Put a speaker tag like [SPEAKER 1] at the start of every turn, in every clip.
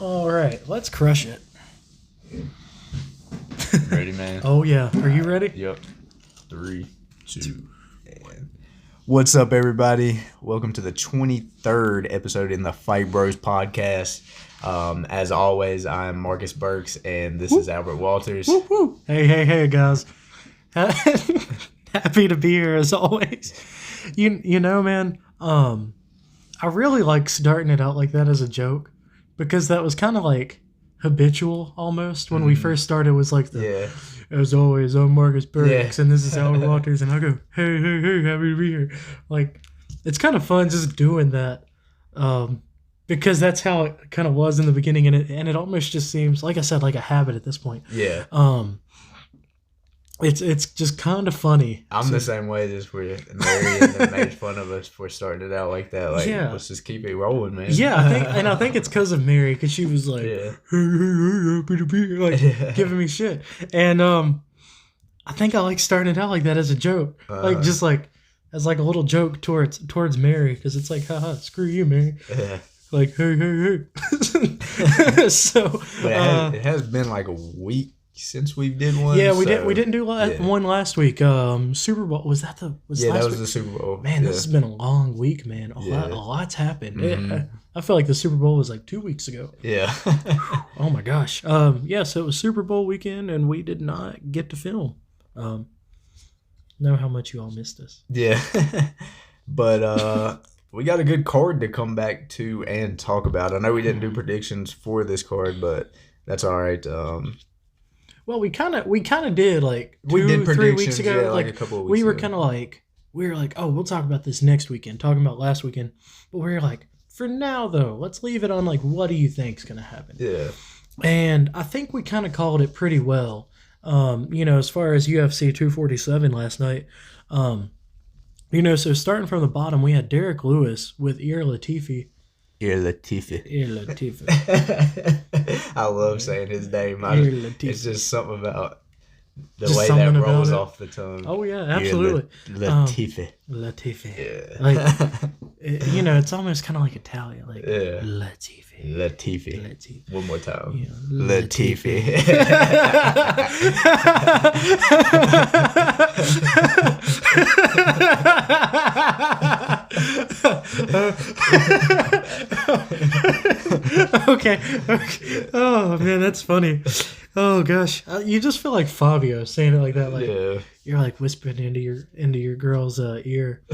[SPEAKER 1] All right, let's crush it.
[SPEAKER 2] Ready, man?
[SPEAKER 1] Oh, yeah. Are you ready?
[SPEAKER 2] Yep. 3, 2, and...
[SPEAKER 3] What's up, everybody? Welcome to the 23rd episode in the Fight Bros podcast. As always, I'm Marcus Burks, and this is Albert Walters.
[SPEAKER 1] Woo, woo. Hey, guys. Happy to be here, as always. You know, man, I really like starting it out like that as a joke, because that was kind of like habitual almost when we first started. Was like as always, I'm Marcus Burks, and this is Albert Walters, and I go, hey, happy to be here. Like, it's kind of fun just doing that, because that's how it kind of was in the beginning, and it almost just seems, like I said, like a habit at this point.
[SPEAKER 3] Yeah.
[SPEAKER 1] It's just kind of funny.
[SPEAKER 3] I'm the same way, just where Mary and them made fun of us for starting it out like that. Like, let's just keep it rolling, man.
[SPEAKER 1] Yeah, I think it's because of Mary, because she was like, hey, happy to be here, like, giving me shit. And I think I like starting it out like that as a joke. Like, just like, as like a little joke towards Mary, because it's like, haha, screw you, Mary. Like, hey. So,
[SPEAKER 3] but it has been like a week since we did one.
[SPEAKER 1] Yeah, we didn't do one last week. Super Bowl, was that the
[SPEAKER 3] was the Super Bowl.
[SPEAKER 1] Man, this has been a long week, man. A lot's happened. Mm-hmm. I feel like the Super Bowl was like 2 weeks ago.
[SPEAKER 3] Yeah.
[SPEAKER 1] Oh my gosh. So it was Super Bowl weekend, and we did not get to film. Know how much you all missed us.
[SPEAKER 3] Yeah. But we got a good card to come back to and talk about. I know we didn't do predictions for this card, but that's all right.
[SPEAKER 1] Well, we kind of did, like,
[SPEAKER 3] we did
[SPEAKER 1] 3 weeks ago.
[SPEAKER 3] Yeah, like a couple of weeks
[SPEAKER 1] we were
[SPEAKER 3] ago.
[SPEAKER 1] kind of like, oh, we'll talk about this next weekend, talking about last weekend. But we were like, for now, though, let's leave it on, like, what do you think's going to happen?
[SPEAKER 3] Yeah.
[SPEAKER 1] And I think we kind of called it pretty well. As far as UFC 247 last night, so starting from the bottom, we had Derek Lewis with Ilir Latifi.
[SPEAKER 3] Ilir Latifi. I love saying his name. It's just something about the way that rolls off the tongue.
[SPEAKER 1] Oh, yeah, absolutely.
[SPEAKER 3] Latifi.
[SPEAKER 1] Latifi.
[SPEAKER 3] Yeah.
[SPEAKER 1] Like, it's almost kind of like Italian. Like, Latifi.
[SPEAKER 3] Latifi. One more time.
[SPEAKER 1] Yeah.
[SPEAKER 3] Latifi.
[SPEAKER 1] Okay. Oh, man, that's funny. Oh, gosh. You just feel like Fabio saying it like that. Like, you're like whispering into your girl's ear.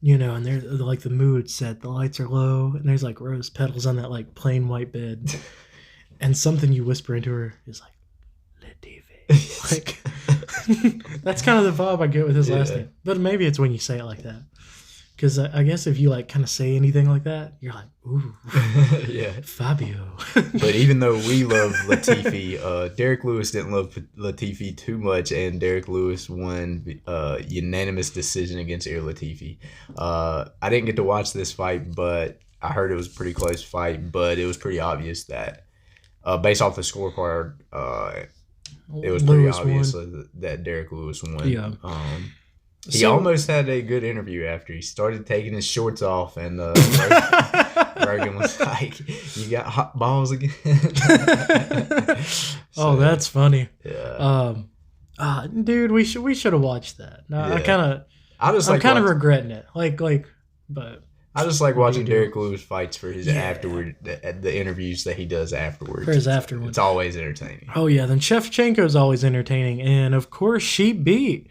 [SPEAKER 1] And they're like, the mood's set, the lights are low, and there's like rose petals on that like plain white bed, and something you whisper into her is like, Latifi. Like, that's kind of the vibe I get with his last name. But maybe it's when you say it like that, because I guess if you like kind of say anything like that, you're like, ooh, Fabio.
[SPEAKER 3] But even though we love Latifi, Derek Lewis didn't love Latifi too much, and Derek Lewis won unanimous decision against Ilir Latifi. I didn't get to watch this fight, but I heard it was a pretty close fight, but it was pretty obvious that, based off the scorecard, it was pretty obvious that Derek Lewis won. Yeah. He almost had a good interview after he started taking his shorts off, and Rogan was like, "You got hot balls again."
[SPEAKER 1] Oh, that's funny.
[SPEAKER 3] Yeah.
[SPEAKER 1] Dude, we should have watched that. No,
[SPEAKER 3] yeah.
[SPEAKER 1] I'm kind of regretting it. But
[SPEAKER 3] I just like watching Derek Lewis fights for his afterward, the interviews that he does afterwards.
[SPEAKER 1] For his afterwards.
[SPEAKER 3] It's always entertaining.
[SPEAKER 1] Oh yeah, then Shevchenko's always entertaining, and of course she beat.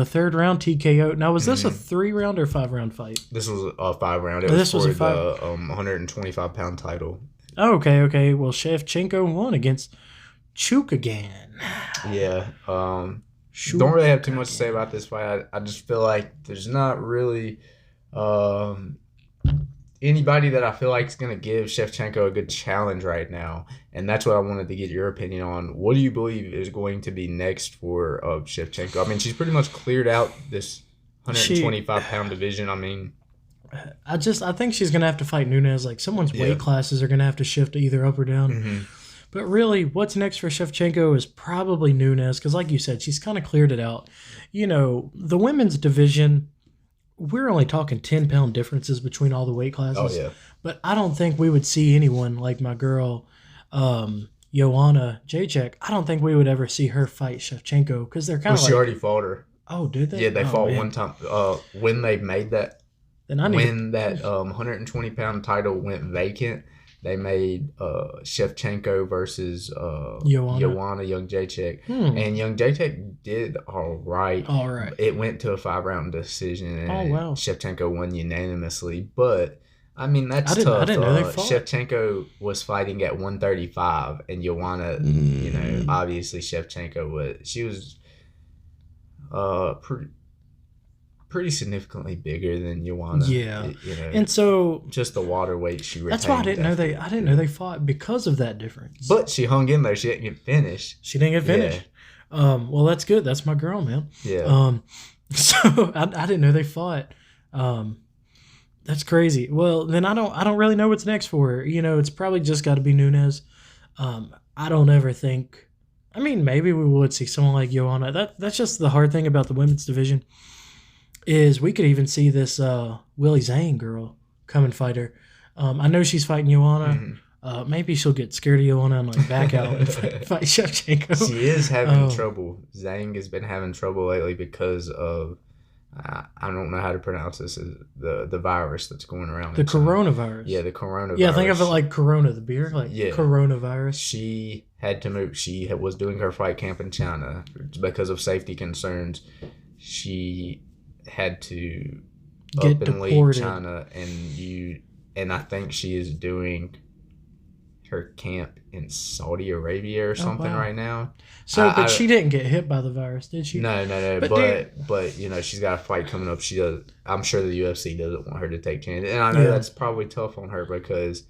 [SPEAKER 1] Third round TKO. Now, was this a 3-round or 5-round fight?
[SPEAKER 3] This was a 5-round. It was for the 125-pound title.
[SPEAKER 1] Oh, okay. Well, Shevchenko won against Chukagan.
[SPEAKER 3] Yeah. Don't really have too much to say about this fight. I just feel like there's not really anybody that I feel like is going to give Shevchenko a good challenge right now. And that's what I wanted to get your opinion on. What do you believe is going to be next for Shevchenko? I mean, she's pretty much cleared out this 125-pound division. I mean,
[SPEAKER 1] I think she's going to have to fight Nunes. Like, someone's weight classes are going to have to shift either up or down.
[SPEAKER 3] Mm-hmm.
[SPEAKER 1] But really, what's next for Shevchenko is probably Nunes. Because like you said, she's kind of cleared it out. The women's division we're only talking 10-pound differences between all the weight classes.
[SPEAKER 3] Oh yeah.
[SPEAKER 1] But I don't think we would see anyone like my girl, Joanna Jacek. I don't think we would ever see her fight Shevchenko because they're kind of
[SPEAKER 3] she already fought her.
[SPEAKER 1] Oh, did they?
[SPEAKER 3] Yeah, they fought
[SPEAKER 1] man.
[SPEAKER 3] one time. When they made that,
[SPEAKER 1] then that
[SPEAKER 3] 120-pound title went vacant, they made Shevchenko versus Joanna Young Jacek. And Young Jacek did all right.
[SPEAKER 1] All right.
[SPEAKER 3] It went to a 5-round decision, and Shevchenko won unanimously. But I mean, that's tough.
[SPEAKER 1] I didn't know they fought.
[SPEAKER 3] Shevchenko was fighting at 135, and Joanna, obviously Shevchenko was pretty significantly bigger than Joanna.
[SPEAKER 1] Yeah, and so
[SPEAKER 3] just the water weight she retained.
[SPEAKER 1] That's why I didn't know they fought because of that difference.
[SPEAKER 3] But she hung in there. She didn't get finished.
[SPEAKER 1] Yeah. Well, that's good. That's my girl, man.
[SPEAKER 3] Yeah.
[SPEAKER 1] So I didn't know they fought. That's crazy. Well, then I don't really know what's next for her. It's probably just got to be Nunes. I don't ever think. I mean, maybe we would see someone like Joanna. That's just the hard thing about the women's division. Is we could even see this Willie Zane girl come and fight her. I know she's fighting Joanna. Maybe she'll get scared of Joanna and back out and fight Shevchenko.
[SPEAKER 3] She is having trouble. Zhang has been having trouble lately because of I don't know how to pronounce this. The virus that's going around.
[SPEAKER 1] The coronavirus.
[SPEAKER 3] Yeah, the coronavirus.
[SPEAKER 1] Yeah, think of it like Corona, the beer, coronavirus.
[SPEAKER 3] She had to move. She was doing her fight camp in China because of safety concerns. She had to
[SPEAKER 1] get
[SPEAKER 3] up and
[SPEAKER 1] deported.
[SPEAKER 3] leave China, and I think she is doing her camp in Saudi Arabia or something right now.
[SPEAKER 1] So, but she didn't get hit by the virus, did she?
[SPEAKER 3] No. But she's got a fight coming up. She does. I'm sure the UFC doesn't want her to take chances, and I know that's probably tough on her because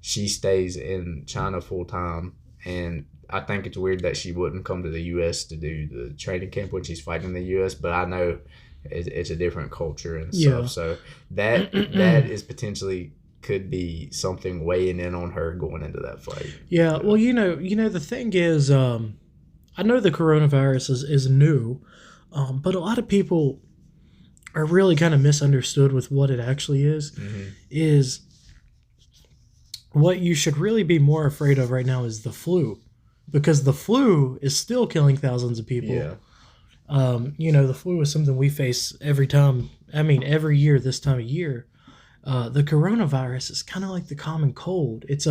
[SPEAKER 3] she stays in China full time, and I think it's weird that she wouldn't come to the U.S. to do the training camp when she's fighting in the U.S. But I know it's a different culture and stuff, so that is potentially could be something weighing in on her going into that fight.
[SPEAKER 1] Yeah, well, the thing is, I know the coronavirus is new, but a lot of people are really kind of misunderstood with what it actually is. Is what you should really be more afraid of right now is the flu, because the flu is still killing thousands of people.
[SPEAKER 3] Yeah.
[SPEAKER 1] The flu is something we face every year this time of year. The coronavirus is kind of like the common cold. It's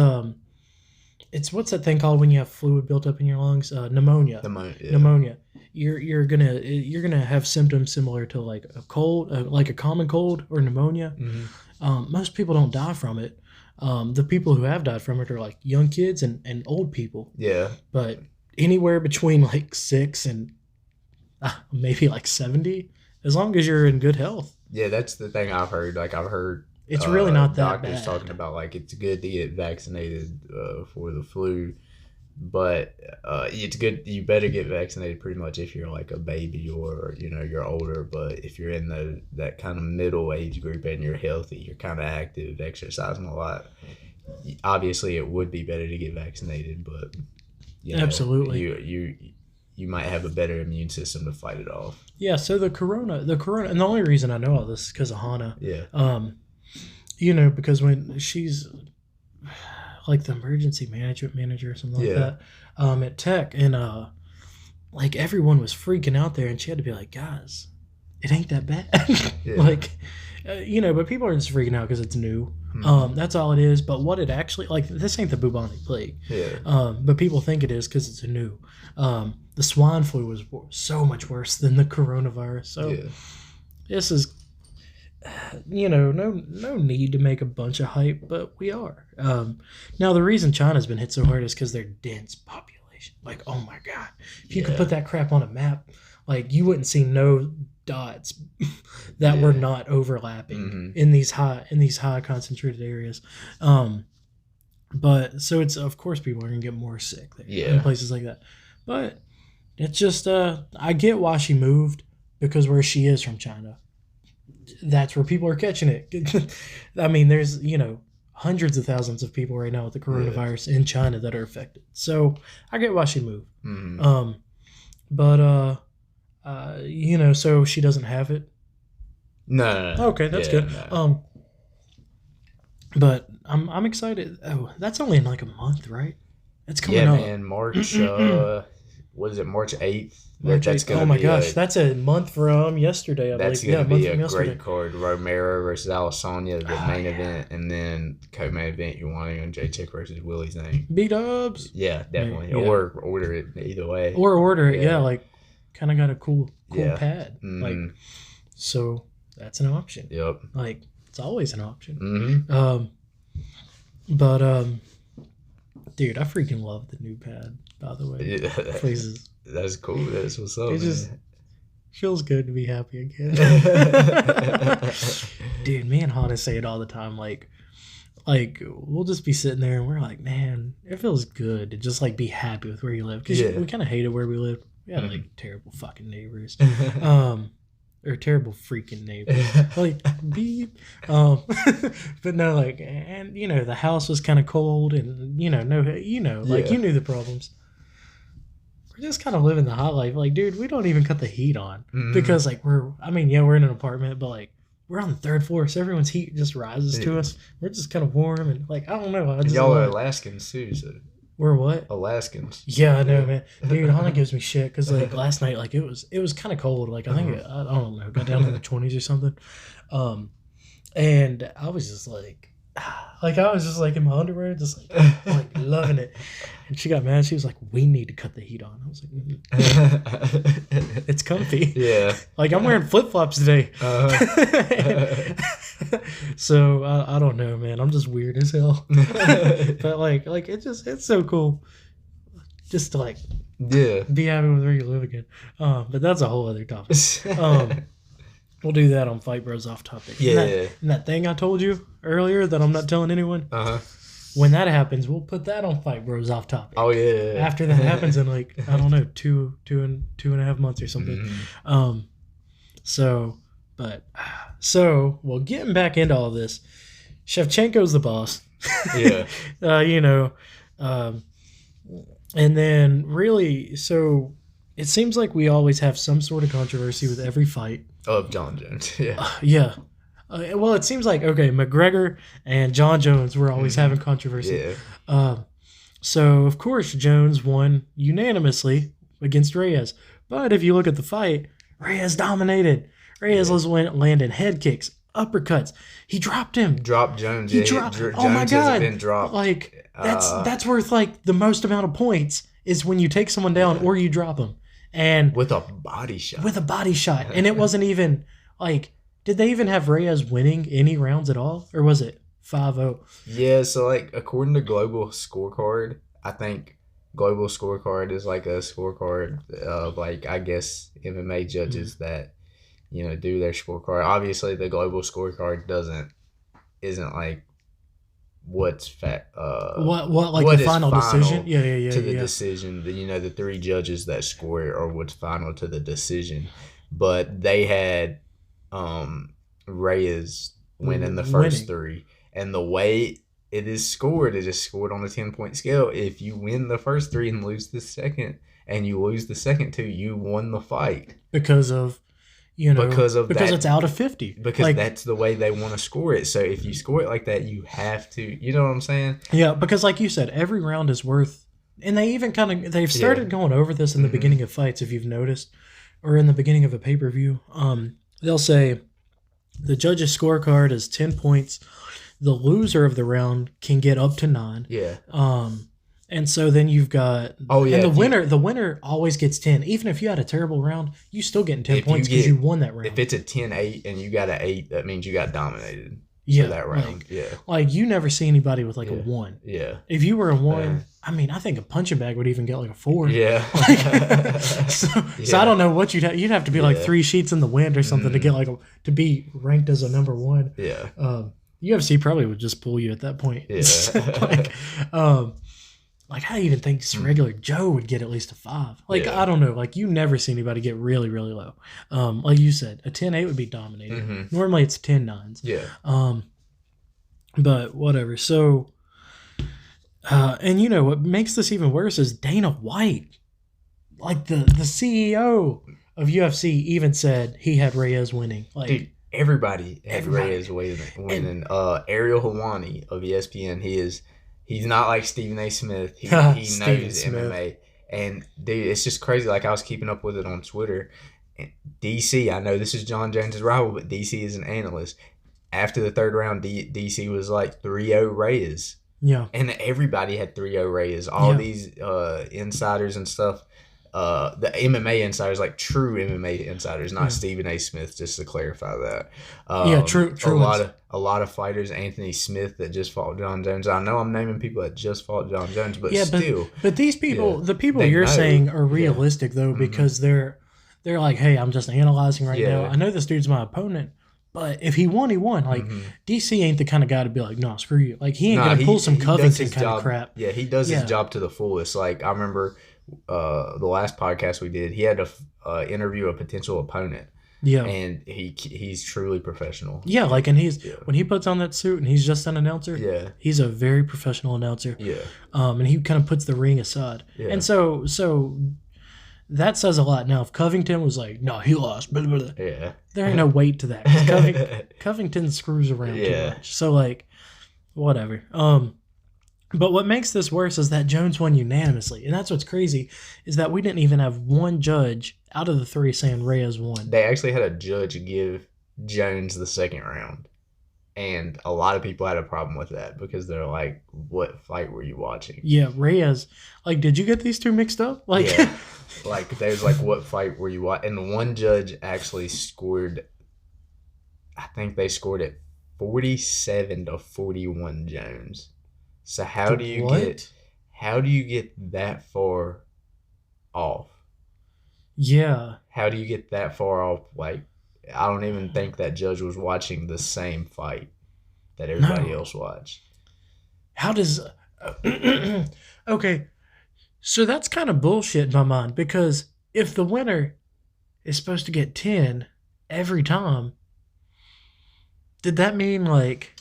[SPEAKER 1] what's that thing called when you have fluid built up in your lungs? Pneumonia. Pneumonia. You're gonna have symptoms similar to like a cold, like a common cold or pneumonia. Most people don't die from it. The people who have died from it are like young kids and old people.
[SPEAKER 3] Yeah.
[SPEAKER 1] But anywhere between like 6 and maybe like 70, as long as you're in good health.
[SPEAKER 3] Yeah, that's the thing I've heard. Like I've heard
[SPEAKER 1] it's really not that
[SPEAKER 3] doctors
[SPEAKER 1] bad.
[SPEAKER 3] Talking about like it's good to get vaccinated for the flu, but it's good. You better get vaccinated pretty much if you're like a baby or you're older. But if you're in that kind of middle age group and you're healthy, you're kind of active, exercising a lot, obviously it would be better to get vaccinated. But
[SPEAKER 1] absolutely,
[SPEAKER 3] you might have a better immune system to fight it off.
[SPEAKER 1] Yeah. So the corona, and the only reason I know all this is because of Hannah.
[SPEAKER 3] Yeah.
[SPEAKER 1] Because when she's like the emergency management manager or something like that, at Tech, and like everyone was freaking out there, and she had to be like, guys, it ain't that bad. But people are just freaking out because it's new. That's all it is. But what it actually, like, this ain't the bubonic plague.
[SPEAKER 3] Yeah.
[SPEAKER 1] But people think it is because it's new. The swine flu was so much worse than the coronavirus. So this is, no need to make a bunch of hype, but we are. Now, the reason China's been hit so hard is because they're dense population. Like, oh my God. If you could put that crap on a map, like, you wouldn't see no dots that were not overlapping in these high concentrated areas. But so it's, of course, people are gonna get more sick there in places like that. But it's just I get why she moved, because where she is from China, that's where people are catching it. I mean, there's hundreds of thousands of people right now with the coronavirus in China that are affected. So I get why she moved. So she doesn't have it.
[SPEAKER 3] No.
[SPEAKER 1] Okay, that's
[SPEAKER 3] Yeah,
[SPEAKER 1] good.
[SPEAKER 3] no.
[SPEAKER 1] But I'm excited. Oh, that's only in like a month, right? It's coming
[SPEAKER 3] Yeah,
[SPEAKER 1] up.
[SPEAKER 3] man. March. What is it? March 8th.
[SPEAKER 1] March
[SPEAKER 3] That's
[SPEAKER 1] 8th.
[SPEAKER 3] gonna
[SPEAKER 1] Oh my
[SPEAKER 3] be
[SPEAKER 1] gosh, that's a month from yesterday, I
[SPEAKER 3] That's
[SPEAKER 1] believe. Yeah,
[SPEAKER 3] going
[SPEAKER 1] a
[SPEAKER 3] to
[SPEAKER 1] month
[SPEAKER 3] be
[SPEAKER 1] from
[SPEAKER 3] a
[SPEAKER 1] yesterday.
[SPEAKER 3] great card. Romero versus Alessandra, the main
[SPEAKER 1] yeah.
[SPEAKER 3] event, and then co-main event you're wanting on J-Chick versus Willie Zane.
[SPEAKER 1] B-dubs.
[SPEAKER 3] Yeah, definitely.
[SPEAKER 1] Yeah.
[SPEAKER 3] Or order it either way.
[SPEAKER 1] Or order it, yeah. Like, kind of got a cool pad.
[SPEAKER 3] Mm-hmm.
[SPEAKER 1] Like, so that's an option.
[SPEAKER 3] Yep.
[SPEAKER 1] Like, it's always an option.
[SPEAKER 3] Mm-hmm.
[SPEAKER 1] But dude, I freaking love the new pad, by the way.
[SPEAKER 3] Yeah.
[SPEAKER 1] Places.
[SPEAKER 3] That's cool. That's what's up.
[SPEAKER 1] It just feels good to be happy again. Dude, me and Hannah say it all the time. Like we'll just be sitting there and we're like, man, it feels good to just like be happy with where you live. Because we kind of hated where we live. We had like terrible fucking neighbors. Or terrible freaking neighbors. Like, beep. But no, like, and you know, the house was kind of cold and, you know, you knew the problems. We're just kind of living the hot life. Like, dude, we don't even cut the heat on because, like, we're in an apartment, but like, we're on the 3rd floor, so everyone's heat just rises to us. We're just kind of warm and, like, I don't know.
[SPEAKER 3] Y'all are Alaskans too, so.
[SPEAKER 1] We're what?
[SPEAKER 3] Alaskans.
[SPEAKER 1] Yeah, I know, man. Dude, Hannah gives me shit because, like, last night, like, it was kind of cold. Like, I think I don't know, got down to the 20s or something. And I was just like I was just like in my underwear, just like loving it. And she got mad. She was like, "We need to cut the heat on." I was like, "It's comfy."
[SPEAKER 3] Yeah.
[SPEAKER 1] Like, I'm wearing flip flops today. So I don't know, man. I'm just weird as hell. But like it's so cool, just to like be happy with where you live again. But that's a whole other topic. We'll do that on Fight Bros Off Topic.
[SPEAKER 3] Yeah.
[SPEAKER 1] And that thing I told you earlier that I'm not telling anyone. When that happens, we'll put that on Fight Bros Off Topic.
[SPEAKER 3] Oh yeah.
[SPEAKER 1] After that happens in like, I don't know, two and a half months or something. So well, getting back into all this, Shevchenko's the boss.
[SPEAKER 3] Yeah.
[SPEAKER 1] And then really, so it seems like we always have some sort of controversy with every fight.
[SPEAKER 3] Of John Jones. Yeah.
[SPEAKER 1] Yeah. Well, it seems like, okay, McGregor and John Jones were always having controversy.
[SPEAKER 3] Yeah.
[SPEAKER 1] So, of course, Jones won unanimously against Reyes. But if you look at the fight, Reyes dominated. Reyes was landing head kicks, uppercuts. He dropped him.
[SPEAKER 3] Dropped Jones.
[SPEAKER 1] He dropped.
[SPEAKER 3] Jones
[SPEAKER 1] oh my God!
[SPEAKER 3] hasn't been dropped.
[SPEAKER 1] Like that's worth like the most amount of points is when you take someone down or you drop them, and
[SPEAKER 3] with a body shot.
[SPEAKER 1] And it wasn't even like. Did they even have Reyes winning any rounds at all, or was it 5-0?
[SPEAKER 3] Yeah. So like according to Global Scorecard, I think Global Scorecard is like a scorecard of like I guess MMA judges that. Do their scorecard. Obviously, the global scorecard isn't like what's
[SPEAKER 1] the final decision. Yeah.
[SPEAKER 3] To the decision, the 3 judges that score it are what's final to the decision. But they had Reyes winning the first 3, and the way it is scored on a 10-point scale. If you win the first 3 and lose the second, and you lose the second 2, you won the fight
[SPEAKER 1] because it's out of 50.
[SPEAKER 3] Because that's the way they want to score it. So if you score it like that, you have to. You know what I'm saying?
[SPEAKER 1] Yeah, because like you said, every round is worth. And they even they've started going over this in the beginning of fights, if you've noticed, or in the beginning of a pay-per-view. They'll say the judge's scorecard is 10 points. The loser of the round can get up to 9.
[SPEAKER 3] Yeah.
[SPEAKER 1] And so then you've got and the winner always gets 10. Even if you had a terrible round, you still getting 10 points because you won that round.
[SPEAKER 3] If it's a 10-8 and you got an 8, that means you got dominated for that round.
[SPEAKER 1] Like you never see anybody with like a 1.
[SPEAKER 3] Yeah.
[SPEAKER 1] If you were a 1, I mean, I think a punching bag would even get like a 4.
[SPEAKER 3] Yeah.
[SPEAKER 1] So I don't know what you'd have to be like 3 sheets in the wind or something to get like to be ranked as a number 1.
[SPEAKER 3] Yeah.
[SPEAKER 1] UFC probably would just pull you at that point.
[SPEAKER 3] Yeah.
[SPEAKER 1] Like, I even think regular Joe would get at least a 5. Like, I don't know. Like, you never see anybody get really, really low. Like you said, a 10-8 would be dominated. Normally, it's 10-9s.
[SPEAKER 3] Yeah.
[SPEAKER 1] But whatever. So, and what makes this even worse is Dana White. Like, the CEO of UFC even said he had Reyes winning. Like,
[SPEAKER 3] dude, everybody had Reyes winning. Ariel Helwani of ESPN, he's not like Stephen A. Smith. He knows MMA. And dude, it's just crazy. Like I was keeping up with it on Twitter. DC, I know this is John Jones' rival, but DC is an analyst. After the third round, DC was like 3-0 Reyes.
[SPEAKER 1] Yeah.
[SPEAKER 3] And everybody had 3-0 Reyes. All these insiders and stuff. The MMA insiders, like true MMA insiders, not Stephen A. Smith, just to clarify that.
[SPEAKER 1] True.
[SPEAKER 3] A lot of fighters, Anthony Smith that just fought John Jones. I know I'm naming people that just fought John Jones, but still.
[SPEAKER 1] But these people, the people you're saying are realistic though, because they're like, hey, I'm just analyzing right now. I know this dude's my opponent. But if he won, he won. Like, DC ain't the kind of guy to be like, no, screw you. Like, he ain't going to pull some Covington kind of crap.
[SPEAKER 3] Yeah, he does his job to the fullest. Like, I remember the last podcast we did, he had to interview a potential opponent. Yeah. And he's truly professional.
[SPEAKER 1] Yeah, like, and when he puts on that suit and he's just an announcer, he's a very professional announcer. Yeah. And he kind of puts the ring aside. Yeah. And so that says a lot. Now, if Covington was like, no, he lost, blah, blah, blah, there ain't no weight to that. 'Cause Covington screws around too much. So, like, whatever. But what makes this worse is that Jones won unanimously. And that's what's crazy, is that we didn't even have one judge out of the three saying Reyes won.
[SPEAKER 3] They actually had a judge give Jones the second round. And a lot of people had a problem with that because they're like, what fight were you watching?
[SPEAKER 1] Yeah, Reyes. Like, did you get these two mixed up? Like,
[SPEAKER 3] like there's like, what fight were you watching? And one judge actually scored, I think they scored it 47-41 Jones. So how do you get that far off?
[SPEAKER 1] Yeah.
[SPEAKER 3] How do you get that far off? Like, I don't even think that judge was watching the same fight that everybody else watched.
[SPEAKER 1] How does... okay, so that's kind of bullshit in my mind, because if the winner is supposed to get 10 every time, did that mean like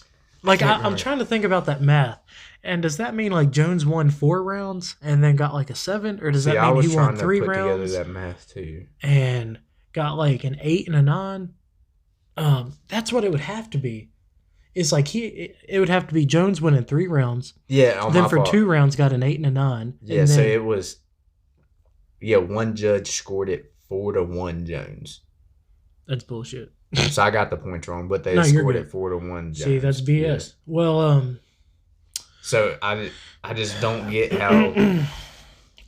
[SPEAKER 1] I'm trying to think about that math. And does that mean like Jones won 4 rounds and then got like a 7? Or does that mean he won 3 rounds? I was trying to put together that math too. And got like an 8 and a 9. That's what it would have to be. It's like it would have to be Jones winning 3 rounds.
[SPEAKER 3] Yeah.
[SPEAKER 1] Then for 2 rounds got an 8 and a 9.
[SPEAKER 3] Yeah. And so it was. Yeah, one judge scored it 4-1 Jones.
[SPEAKER 1] That's bullshit.
[SPEAKER 3] So I got the points wrong, but they scored it 4-1 Jones.
[SPEAKER 1] See, that's BS. Yeah. Well,
[SPEAKER 3] So I just don't get how.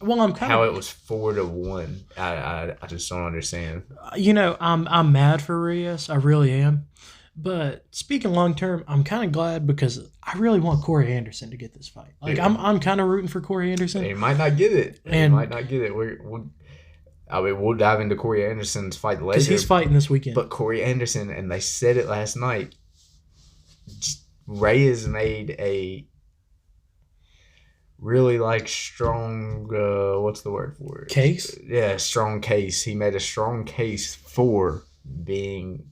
[SPEAKER 1] Well,
[SPEAKER 3] how it was 4-1. I just don't understand.
[SPEAKER 1] You know, I'm mad for Reyes. I really am. But speaking long term, I'm kind of glad because I really want Corey Anderson to get this fight. Like I'm kind of rooting for Corey Anderson.
[SPEAKER 3] He might not get it. We'll dive into Corey Anderson's fight later
[SPEAKER 1] because he's fighting this weekend.
[SPEAKER 3] But Corey Anderson, and they said it last night, Reyes made a really like strong what's the word for it?
[SPEAKER 1] Case?
[SPEAKER 3] Yeah, strong case. He made a strong case for being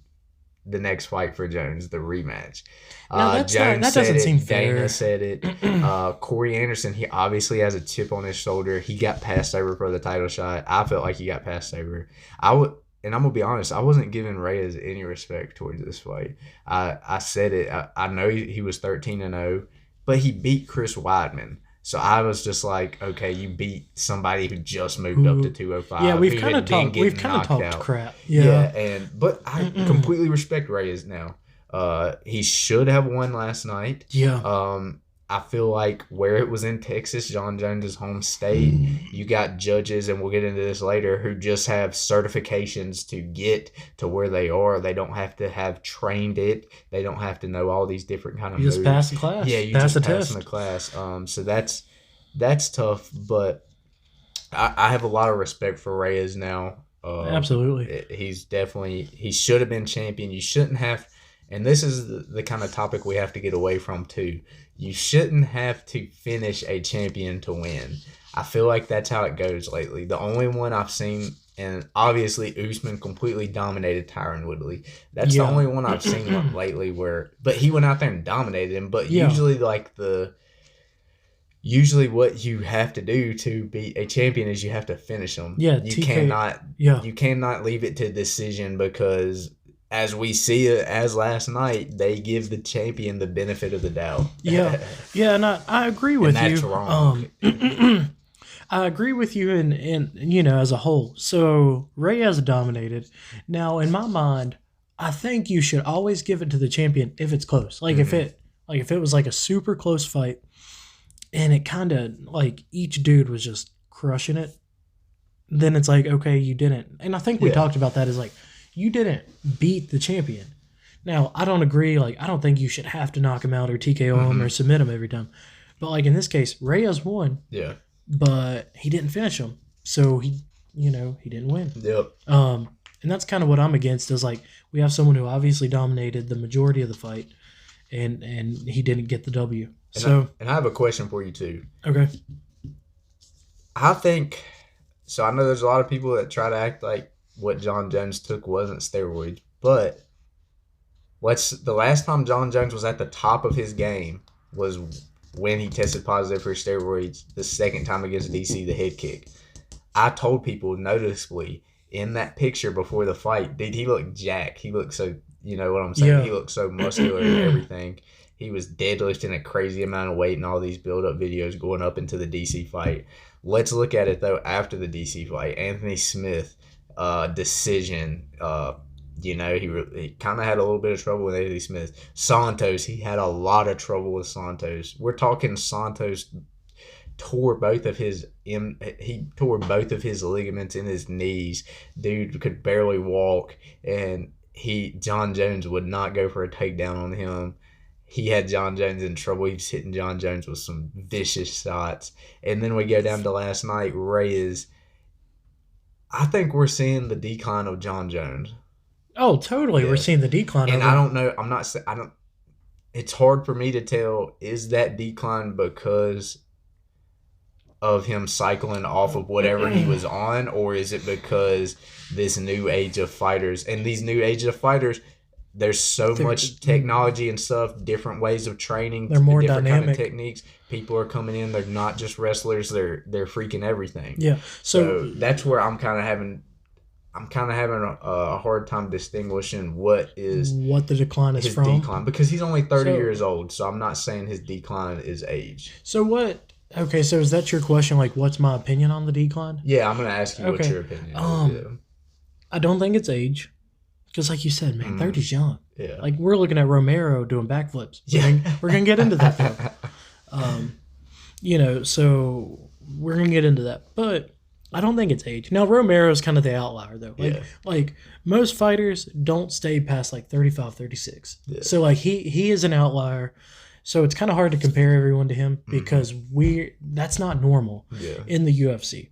[SPEAKER 3] the next fight for Jones, the rematch.
[SPEAKER 1] That doesn't seem fair.
[SPEAKER 3] Dana said it. Corey Anderson, he obviously has a chip on his shoulder. He got passed over for the title shot. I felt like he got passed over. And I'm gonna be honest, I wasn't giving Reyes any respect towards this fight. I said it. I know he was 13-0, but he beat Chris Weidman. So I was just like, okay, you beat somebody who just moved up to 205.
[SPEAKER 1] Yeah, we've kind of talked crap.
[SPEAKER 3] But I completely respect Reyes now. He should have won last night.
[SPEAKER 1] Yeah.
[SPEAKER 3] I feel like where it was in Texas, John Jones' home state, you got judges, and we'll get into this later, who just have certifications to get to where they are. They don't have to have trained it. They don't have to know all these different kind of moves.
[SPEAKER 1] You just pass the class.
[SPEAKER 3] Yeah, you just pass the class. So that's tough, but I have a lot of respect for Reyes now.
[SPEAKER 1] Absolutely.
[SPEAKER 3] He should have been champion. You shouldn't have, and this is the kind of topic we have to get away from too. You shouldn't have to finish a champion to win. I feel like that's how it goes lately. The only one I've seen, and obviously Usman completely dominated Tyron Woodley. That's the only one I've seen lately but he went out there and dominated him. But usually what you have to do to be a champion is you have to finish them.
[SPEAKER 1] Yeah,
[SPEAKER 3] you cannot leave it to decision, because as we see it as last night, they give the champion the benefit of the doubt.
[SPEAKER 1] Yeah, and I agree with
[SPEAKER 3] and
[SPEAKER 1] you.
[SPEAKER 3] That's wrong.
[SPEAKER 1] I agree with you in as a whole. So Reyes dominated. Now in my mind, I think you should always give it to the champion if it's close. Like if it was like a super close fight and it kind of like each dude was just crushing it, then it's like, okay, you didn't. And I think we talked about that as like, you didn't beat the champion. Now, I don't agree. Like, I don't think you should have to knock him out or TKO him or submit him every time. But like in this case, Reyes won.
[SPEAKER 3] Yeah.
[SPEAKER 1] But he didn't finish him. So he didn't win.
[SPEAKER 3] Yep.
[SPEAKER 1] And that's kind of what I'm against is like, we have someone who obviously dominated the majority of the fight and he didn't get the W.
[SPEAKER 3] And I have a question for you too.
[SPEAKER 1] Okay.
[SPEAKER 3] I think, so I know there's a lot of people that try to act like what John Jones took wasn't steroids, but the last time John Jones was at the top of his game was when he tested positive for steroids the second time against DC, the head kick. I told people noticeably in that picture before the fight, dude, he looked jacked. He looked so, you know what I'm saying? Yeah. He looked so muscular and everything. He was deadlifting a crazy amount of weight in all these build-up videos going up into the DC fight. Let's look at it, though, after the DC fight. Anthony Smith, decision. He kind of had a little bit of trouble with Anthony Smith. Santos, he had a lot of trouble with Santos. We're talking Santos tore both of his ligaments in his knees. Dude could barely walk, and John Jones would not go for a takedown on him. He had John Jones in trouble. He was hitting John Jones with some vicious shots. And then we go down to last night, Reyes. I think we're seeing the decline of John Jones.
[SPEAKER 1] Oh, totally. Yeah. We're seeing the decline.
[SPEAKER 3] And I don't know. It's hard for me to tell. Is that decline because of him cycling off of whatever he was on, or is it because this new age of fighters, and these new age of fighters, there's so much technology and stuff, different ways of training,
[SPEAKER 1] they're more
[SPEAKER 3] different
[SPEAKER 1] dynamic
[SPEAKER 3] kind of techniques. People are coming in. They're not just wrestlers. They're freaking everything.
[SPEAKER 1] Yeah.
[SPEAKER 3] So that's where I'm kind of having a hard time distinguishing what the
[SPEAKER 1] decline is from.
[SPEAKER 3] Decline, because he's only 30 years old. So I'm not saying his decline is age.
[SPEAKER 1] So what? Okay. So is that your question? Like, what's my opinion on the decline?
[SPEAKER 3] Yeah, I'm going to ask you what's your opinion.
[SPEAKER 1] I don't think it's age. Because like you said, man, 30's young.
[SPEAKER 3] Yeah.
[SPEAKER 1] Like, we're looking at Romero doing backflips. We're going to get into that, though. So we're going to get into that. But I don't think it's age. Now, Romero's kind of the outlier, though. Like most fighters don't stay past, like, 35, 36. Yeah. So, like, he is an outlier. So it's kind of hard to compare everyone to him because that's not normal in the UFC.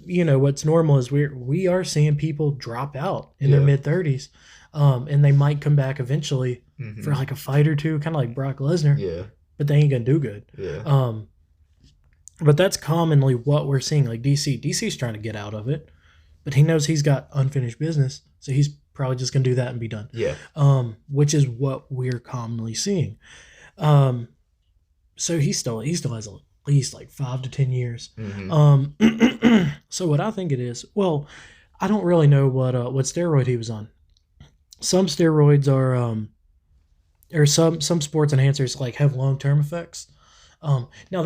[SPEAKER 1] What's normal is we are seeing people drop out in their mid-30s, and they might come back eventually for like a fight or two, kind of like Brock Lesnar.
[SPEAKER 3] Yeah.
[SPEAKER 1] But they ain't gonna do good.
[SPEAKER 3] Yeah.
[SPEAKER 1] But that's commonly what we're seeing. Like DC's trying to get out of it, but he knows he's got unfinished business, so he's probably just gonna do that and be done.
[SPEAKER 3] Yeah.
[SPEAKER 1] Which is what we're commonly seeing. So he still has at least like 5 to 10 years. So what I think it is, well, I don't really know what steroid he was on. Some steroids are or some sports enhancers like have long-term effects. Now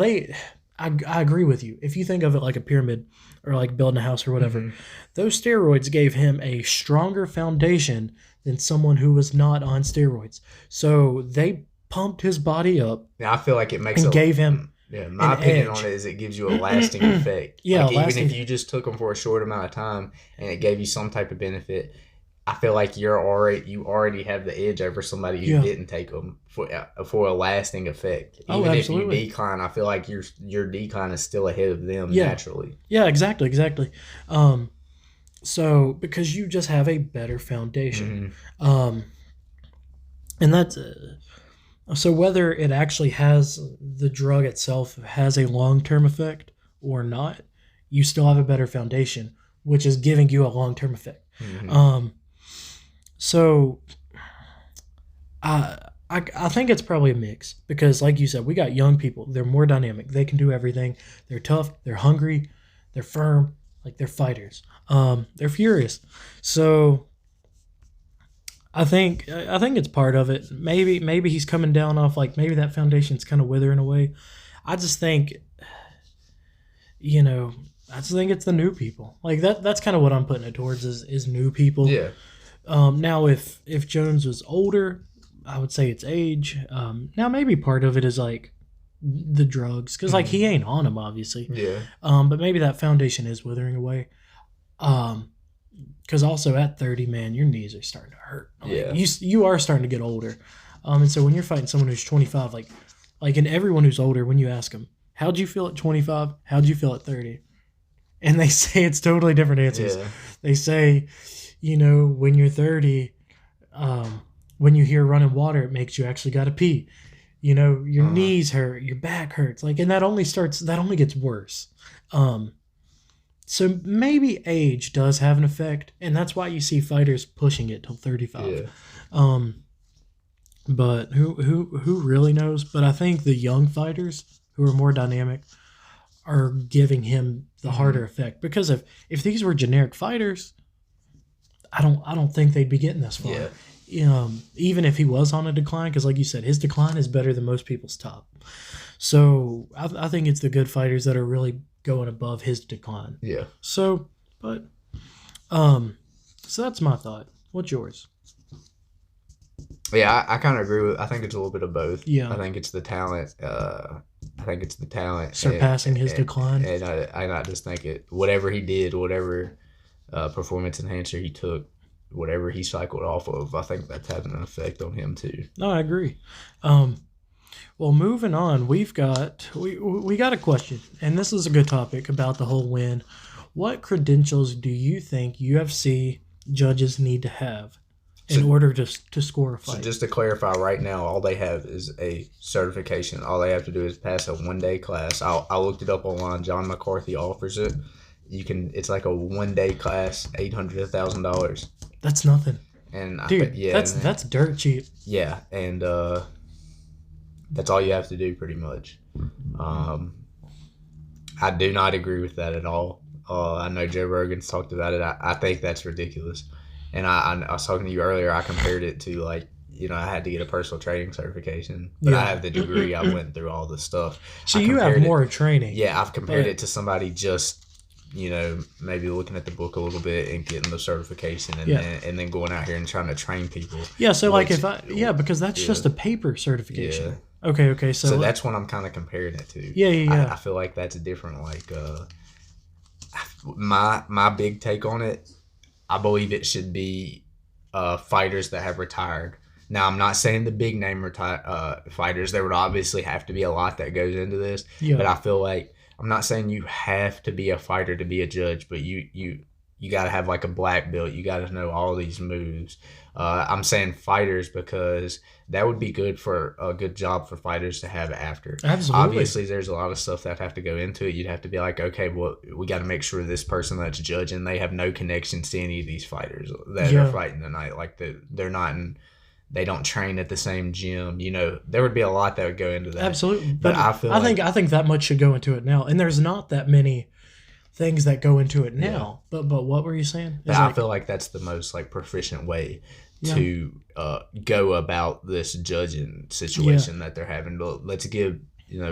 [SPEAKER 1] I agree with you. If you think of it like a pyramid or like building a house or whatever, those steroids gave him a stronger foundation than someone who was not on steroids. So they pumped his body up.
[SPEAKER 3] Yeah, I feel like it makes
[SPEAKER 1] gave him.
[SPEAKER 3] Yeah, my opinion on it is it gives you a lasting effect.
[SPEAKER 1] Yeah,
[SPEAKER 3] like even if you just took them for a short amount of time and it gave you some type of benefit, I feel like you already have the edge over somebody who didn't take them for a lasting effect. Even if you decline, I feel like your decline is still ahead of them naturally.
[SPEAKER 1] Yeah, exactly. So because you just have a better foundation, and that's. So whether it actually has the drug itself has a long-term effect or not, you still have a better foundation, which is giving you a long-term effect. So I think it's probably a mix because, like you said, we got young people. They're more dynamic. They can do everything. They're tough. They're hungry. They're firm. Like, they're fighters. They're furious. So I think it's part of it. Maybe he's coming down off like maybe that foundation's kind of withering away. I just think, I just think it's the new people. Like that's kind of what I'm putting it towards is new people.
[SPEAKER 3] Yeah.
[SPEAKER 1] Now if Jones was older, I would say it's age. Now maybe part of it is like the drugs because like he ain't on them obviously.
[SPEAKER 3] Yeah.
[SPEAKER 1] But maybe that foundation is withering away. Because also at 30, man, your knees are starting to hurt. Like, you are starting to get older. And so when you're fighting someone who's 25, like and everyone who's older, when you ask them, how'd you feel at 25? How'd you feel at 30? And they say it's totally different answers. Yeah. They say, when you're 30, when you hear running water, it makes you actually got to pee. Your knees hurt, your back hurts. Like, and that only gets worse. So maybe age does have an effect, and that's why you see fighters pushing it till 35. Yeah. But who really knows? But I think the young fighters who are more dynamic are giving him the harder effect because if these were generic fighters, I don't think they'd be getting this far. Yeah. Even if he was on a decline, because like you said, his decline is better than most people's top. So I think it's the good fighters that are really going above his decline. Yeah. So that's my thought. What's yours?
[SPEAKER 3] Yeah, I kind of agree with. I think it's a little bit of both.
[SPEAKER 1] Yeah.
[SPEAKER 3] I think it's the talent.
[SPEAKER 1] Surpassing his decline.
[SPEAKER 3] And I just think whatever he did, whatever performance enhancer he took, whatever he cycled off of, I think that's having an effect on him too.
[SPEAKER 1] No, I agree. Well, moving on, we got a question, and this is a good topic about the whole win. What credentials do you think UFC judges need to have in order to score a fight?
[SPEAKER 3] So just to clarify, right now, all they have is a certification. All they have to do is pass a one-day class. I looked it up online. John McCarthy offers it. It's like a one-day class, $800 to $1,000.
[SPEAKER 1] That's nothing.
[SPEAKER 3] And
[SPEAKER 1] dude, that's dirt cheap.
[SPEAKER 3] Yeah, and that's all you have to do pretty much. I do not agree with that at all. I know Joe Rogan's talked about it. I think that's ridiculous. And I was talking to you earlier. I compared it to I had to get a personal training certification, but I have the degree. I went through all the stuff.
[SPEAKER 1] So you have more training.
[SPEAKER 3] Yeah, I've compared it to somebody just maybe looking at the book a little bit and getting the certification and then going out here and trying to train people.
[SPEAKER 1] Yeah, so because that's just a paper certification. Yeah. Okay. So
[SPEAKER 3] that's what I'm kind of comparing it to.
[SPEAKER 1] Yeah.
[SPEAKER 3] I feel like that's different. Like my big take on it, I believe it should be fighters that have retired. Now, I'm not saying the big name fighters. There would obviously have to be a lot that goes into this. Yeah. But I feel like I'm not saying you have to be a fighter to be a judge, but you got to have like a black belt. You got to know all these moves. I'm saying fighters because that would be good for a good job for fighters to have after.
[SPEAKER 1] Absolutely.
[SPEAKER 3] Obviously, there's a lot of stuff that have to go into it. You'd have to be like, okay, well, we got to make sure this person that's judging, they have no connections to any of these fighters that are fighting tonight. Like they're not in. They don't train at the same gym. There would be a lot that would go into that.
[SPEAKER 1] Absolutely. But I think that much should go into it now. And there's not that many things that go into it now. Yeah. But what were you saying?
[SPEAKER 3] I feel like that's the most proficient way to go about this judging situation that they're having. Let's give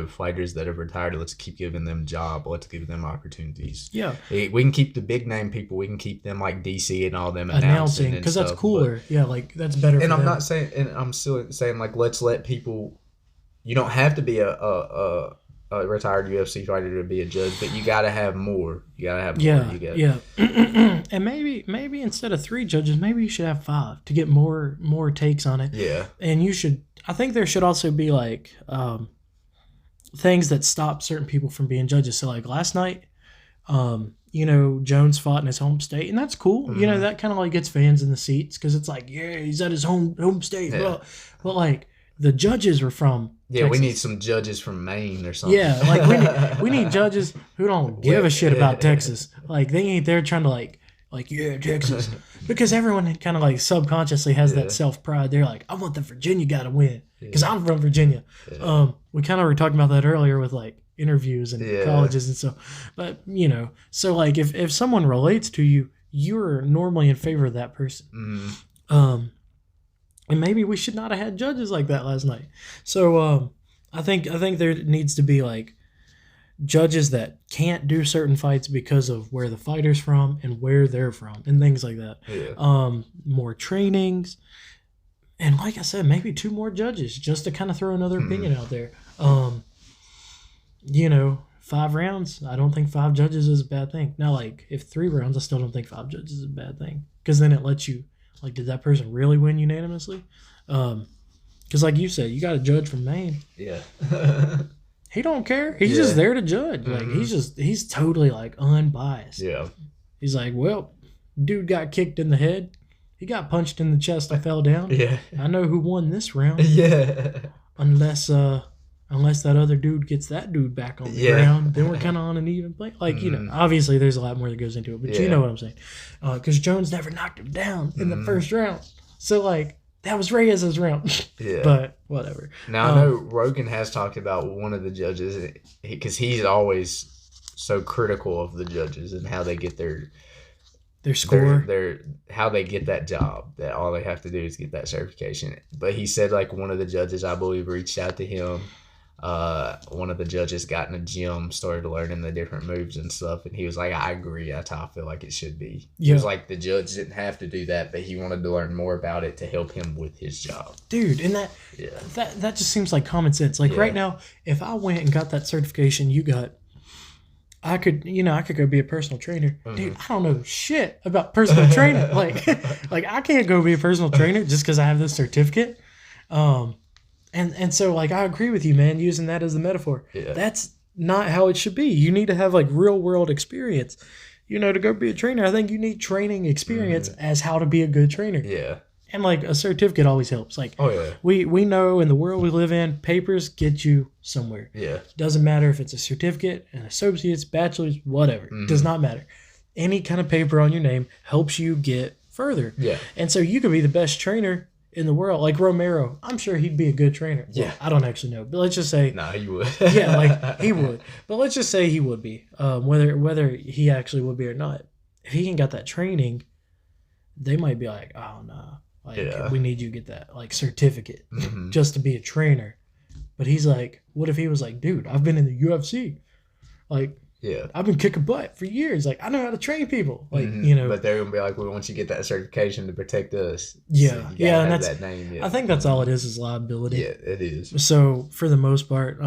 [SPEAKER 3] fighters that have retired, let's keep giving them job. Let's give them opportunities.
[SPEAKER 1] Yeah.
[SPEAKER 3] We can keep the big name people. We can keep them like DC and all them announcing
[SPEAKER 1] because that's cooler. That's better.
[SPEAKER 3] And I'm not saying, and I'm still saying let's let people. You don't have to be a retired UFC fighter to be a judge, but you got to have more. You got to have more.
[SPEAKER 1] Yeah. And maybe instead of 3 judges, maybe you should have 5 to get more takes on it.
[SPEAKER 3] Yeah.
[SPEAKER 1] And I think there should also be things that stop certain people from being judges. So last night, Jones fought in his home state, and that's cool. Mm-hmm. That kind of gets fans in the seats because it's he's at his home state. Yeah. But the judges were from Texas.
[SPEAKER 3] We need some judges from Maine or something.
[SPEAKER 1] Yeah, we need judges who don't give a shit about Texas. They ain't there trying to Texas, because everyone kind of subconsciously has that self pride. They're I want the Virginia guy to win because I'm from Virginia. Yeah. We kind of were talking about that earlier with interviews and colleges and stuff. But so if someone relates to you, you're normally in favor of that person.
[SPEAKER 3] Mm-hmm.
[SPEAKER 1] And maybe we should not have had judges like that last night. So I think there needs to be like judges that can't do certain fights because of where the fighter's from and where they're from and things like that.
[SPEAKER 3] Yeah.
[SPEAKER 1] More trainings. And like I said, maybe 2 more judges just to kind of throw another opinion out there. 5 rounds, I don't think 5 judges is a bad thing. Now, like, if 3 rounds, I still don't think 5 judges is a bad thing. Because then it lets you, like, did that person really win unanimously? Because like you said, you got a judge from Maine.
[SPEAKER 3] Yeah.
[SPEAKER 1] He don't care. He's just there to judge. Like, he's totally, like, unbiased.
[SPEAKER 3] Yeah.
[SPEAKER 1] He's like, well, dude got kicked in the head. He got punched in the chest. I fell down.
[SPEAKER 3] Yeah.
[SPEAKER 1] I know who won this round.
[SPEAKER 3] Yeah.
[SPEAKER 1] Unless that other dude gets that dude back on the ground, then we're kind of on an even play. Like, obviously there's a lot more that goes into it, but you know what I'm saying. Because Jones never knocked him down in the first round. So, like, that was Reyes's round.
[SPEAKER 3] Yeah.
[SPEAKER 1] But whatever.
[SPEAKER 3] Now, I know Rogan has talked about one of the judges, because he's always so critical of the judges and how they get their score, their how they get that job, that all they have to do is get that certification. But he said, like, one of the judges, I believe, reached out to him. One of the judges got in a gym, started learning the different moves and stuff, and he was like, I agree, that's how I feel like it should be. He was like, the judge didn't have to do that, but he wanted to learn more about it to help him with his job.
[SPEAKER 1] Dude, and that just seems like common sense. Like, right now, if I went and got that certification you got, I could go be a personal trainer. Dude, I don't know shit about personal training. Like I can't go be a personal trainer just because I have this certificate. And so, like, I agree with you, man, using that as a metaphor. Yeah. That's not how it should be. You need to have, like, real world experience, to go be a trainer. I think you need training experience as how to be a good trainer.
[SPEAKER 3] Yeah.
[SPEAKER 1] And, like, a certificate always helps. Like, we know in the world we live in, papers get you somewhere.
[SPEAKER 3] Yeah.
[SPEAKER 1] Doesn't matter if it's a certificate, an associate's, bachelor's, whatever. Does not matter. Any kind of paper on your name helps you get further.
[SPEAKER 3] Yeah.
[SPEAKER 1] And so you could be the best trainer in the world. Like Romero, I'm sure he'd be a good trainer.
[SPEAKER 3] Yeah.
[SPEAKER 1] Well, I don't actually know, but let's just say...
[SPEAKER 3] Nah, he would.
[SPEAKER 1] Yeah, like, he would. But let's just say he would be. Whether he actually would be or not. If he ain't got that training, they might be like, oh, no. Like, we need you to get that, like, certificate just to be a trainer. But he's like, what if he was like, dude, I've been in the UFC. Like, I've been kicking butt for years. Like, I know how to train people. Like,
[SPEAKER 3] But they're going to be like, we want you to get that certification to protect us.
[SPEAKER 1] Yeah.
[SPEAKER 3] So
[SPEAKER 1] and that's,
[SPEAKER 3] that name. Yeah.
[SPEAKER 1] I think that's all it is liability.
[SPEAKER 3] Yeah, it is.
[SPEAKER 1] So, for the most part,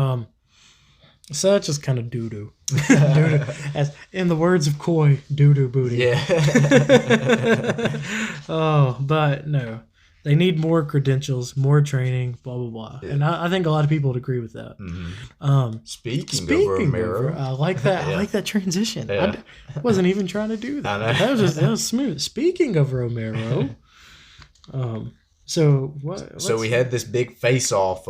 [SPEAKER 1] so that's just kind of doo-doo. Doo-doo. As in the words of Coy, doo-doo booty.
[SPEAKER 3] Yeah.
[SPEAKER 1] Oh, but no. They need more credentials, more training, blah, blah, blah. Yeah. And I think a lot of people would agree with that.
[SPEAKER 3] Speaking of Romero.
[SPEAKER 1] I like that. I like that transition.
[SPEAKER 3] Yeah.
[SPEAKER 1] I wasn't even trying to do that.
[SPEAKER 3] I know.
[SPEAKER 1] That was smooth. Speaking of Romero, so
[SPEAKER 3] we had this big face-off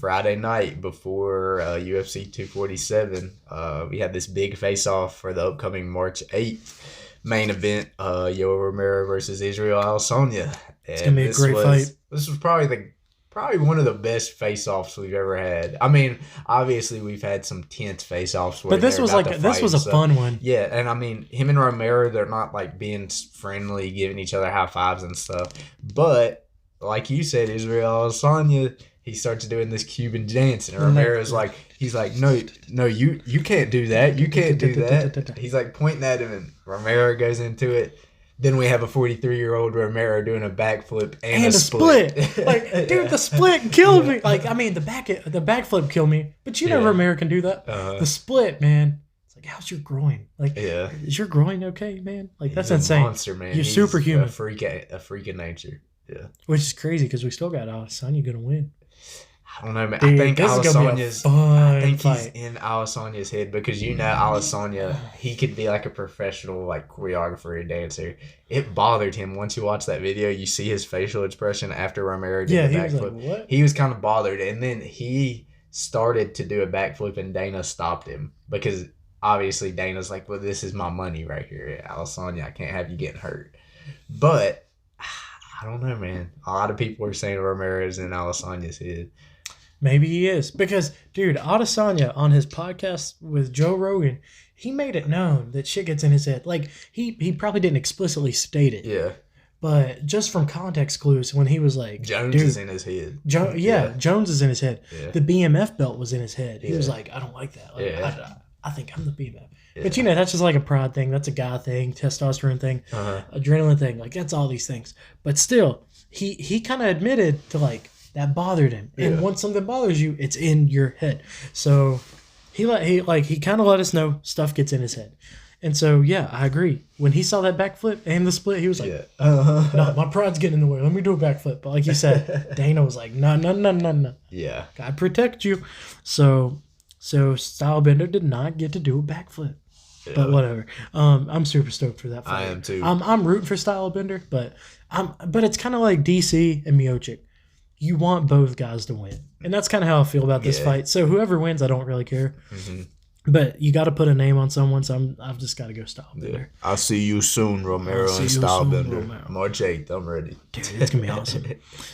[SPEAKER 3] Friday night before UFC 247. We had this big face-off for the upcoming March 8th main event, Yoel Romero versus Israel Adesanya.
[SPEAKER 1] It's gonna be a great fight.
[SPEAKER 3] This was probably one of the best face-offs we've ever had. I mean, obviously we've had some tense face-offs,
[SPEAKER 1] but this was a fun one.
[SPEAKER 3] Yeah, and I mean, him and Romero, they're not like being friendly, giving each other high fives and stuff. But like you said, Israel Adesanya, he starts doing this Cuban dance, and Romero's like, he's like, no, you can't do that. You can't do that. He's like pointing at him, and Romero goes into it. Then we have a 43-year-old Romero doing a backflip and a split.
[SPEAKER 1] Like, dude, the split killed me. Like, I mean, the backflip killed me, but Romero can do that. The split, man. It's like, how's your groin? Like, is your groin okay, man? Like, that's insane.
[SPEAKER 3] Monster, man.
[SPEAKER 1] You're superhuman.
[SPEAKER 3] A freak of nature. Yeah.
[SPEAKER 1] Which is crazy because we still got Adesanya gonna win.
[SPEAKER 3] I don't know, man.
[SPEAKER 1] Dude,
[SPEAKER 3] I think Adesanya's.
[SPEAKER 1] He's
[SPEAKER 3] in Adesanya's head because Adesanya, he could be like a professional like choreographer and dancer. It bothered him once you watch that video. You see his facial expression after Romero did the backflip.
[SPEAKER 1] Like, what?
[SPEAKER 3] He was kind of bothered, and then he started to do a backflip, and Dana stopped him because obviously Dana's like, "Well, this is my money right here, Adesanya. I can't have you getting hurt." But I don't know, man. A lot of people are saying Romero's in Adesanya's head.
[SPEAKER 1] Maybe he is. Because, dude, Adesanya on his podcast with Joe Rogan, he made it known that shit gets in his head. Like, he probably didn't explicitly state it.
[SPEAKER 3] Yeah.
[SPEAKER 1] But just from context clues, when he was like,
[SPEAKER 3] Jones is in his head.
[SPEAKER 1] Jones is in his head.
[SPEAKER 3] Yeah.
[SPEAKER 1] The BMF belt was in his head. He was like, I don't like that. Like, I think I'm the BMF. Yeah. But that's just like a pride thing. That's a guy thing, testosterone thing, adrenaline thing. Like that's all these things. But still, he kind of admitted to like that bothered him. And once something bothers you, it's in your head. So he kind of let us know stuff gets in his head. And so, yeah, I agree. When he saw that backflip and the split, he was like, no, my pride's getting in the way. Let me do a backflip. But like you said, Dana was like, no.
[SPEAKER 3] Yeah.
[SPEAKER 1] God protect you. So Stylebender did not get to do a backflip. Yeah. But whatever. I'm super stoked for that fight.
[SPEAKER 3] I am too.
[SPEAKER 1] I'm rooting for Stylebender, but it's kind of like DC and Miocic. You want both guys to win. And that's kind of how I feel about this fight. So whoever wins, I don't really care. Mm-hmm. But you got to put a name on someone, so I've just got to go Stylebender. Yeah.
[SPEAKER 3] I'll see you soon, Romero and Stylebender. March 8th, I'm ready.
[SPEAKER 1] Dude, it's going to be awesome.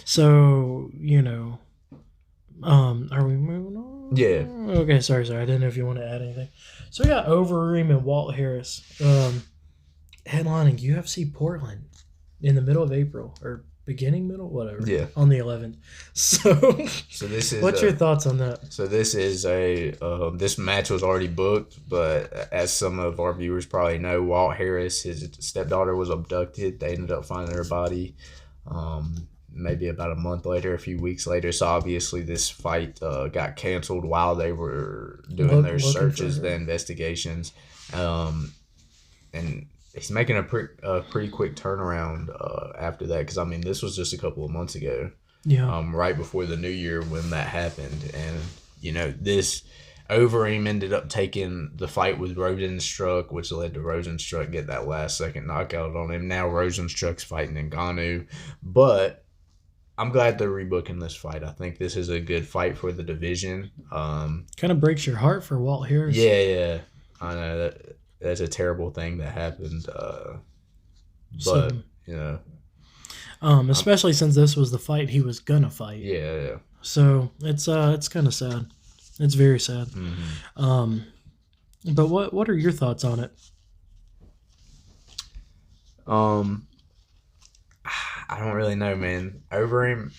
[SPEAKER 1] So, are we moving on?
[SPEAKER 3] Yeah.
[SPEAKER 1] Okay, sorry. I didn't know if you want to add anything. So we got Overeem and Walt Harris headlining UFC Portland in the middle of April, or beginning, middle, whatever. Yeah. On the 11th. So
[SPEAKER 3] this is.
[SPEAKER 1] What's your thoughts on that?
[SPEAKER 3] So this is this match was already booked, but as some of our viewers probably know, Walt Harris, his stepdaughter was abducted. They ended up finding her body, maybe about a month later, a few weeks later. So obviously this fight got canceled while they were doing their searches, the investigations, and. He's making a pretty quick turnaround after that, because, I mean, this was just a couple of months ago. Yeah. Right before the new year when that happened. And, this Overeem ended up taking the fight with Rosenstruck, which led to Rosenstruck get that last-second knockout on him. Now Rosenstruck's fighting Ngannou. But I'm glad they're rebooking this fight. I think this is a good fight for the division.
[SPEAKER 1] Kind of breaks your heart for Walt Harris.
[SPEAKER 3] Yeah. I know that. That's a terrible thing that happened,
[SPEAKER 1] especially since this was the fight he was gonna fight.
[SPEAKER 3] Yeah.
[SPEAKER 1] So it's kind of sad. It's very sad. Mm-hmm. But what are your thoughts on it?
[SPEAKER 3] I don't really know, man. Overeem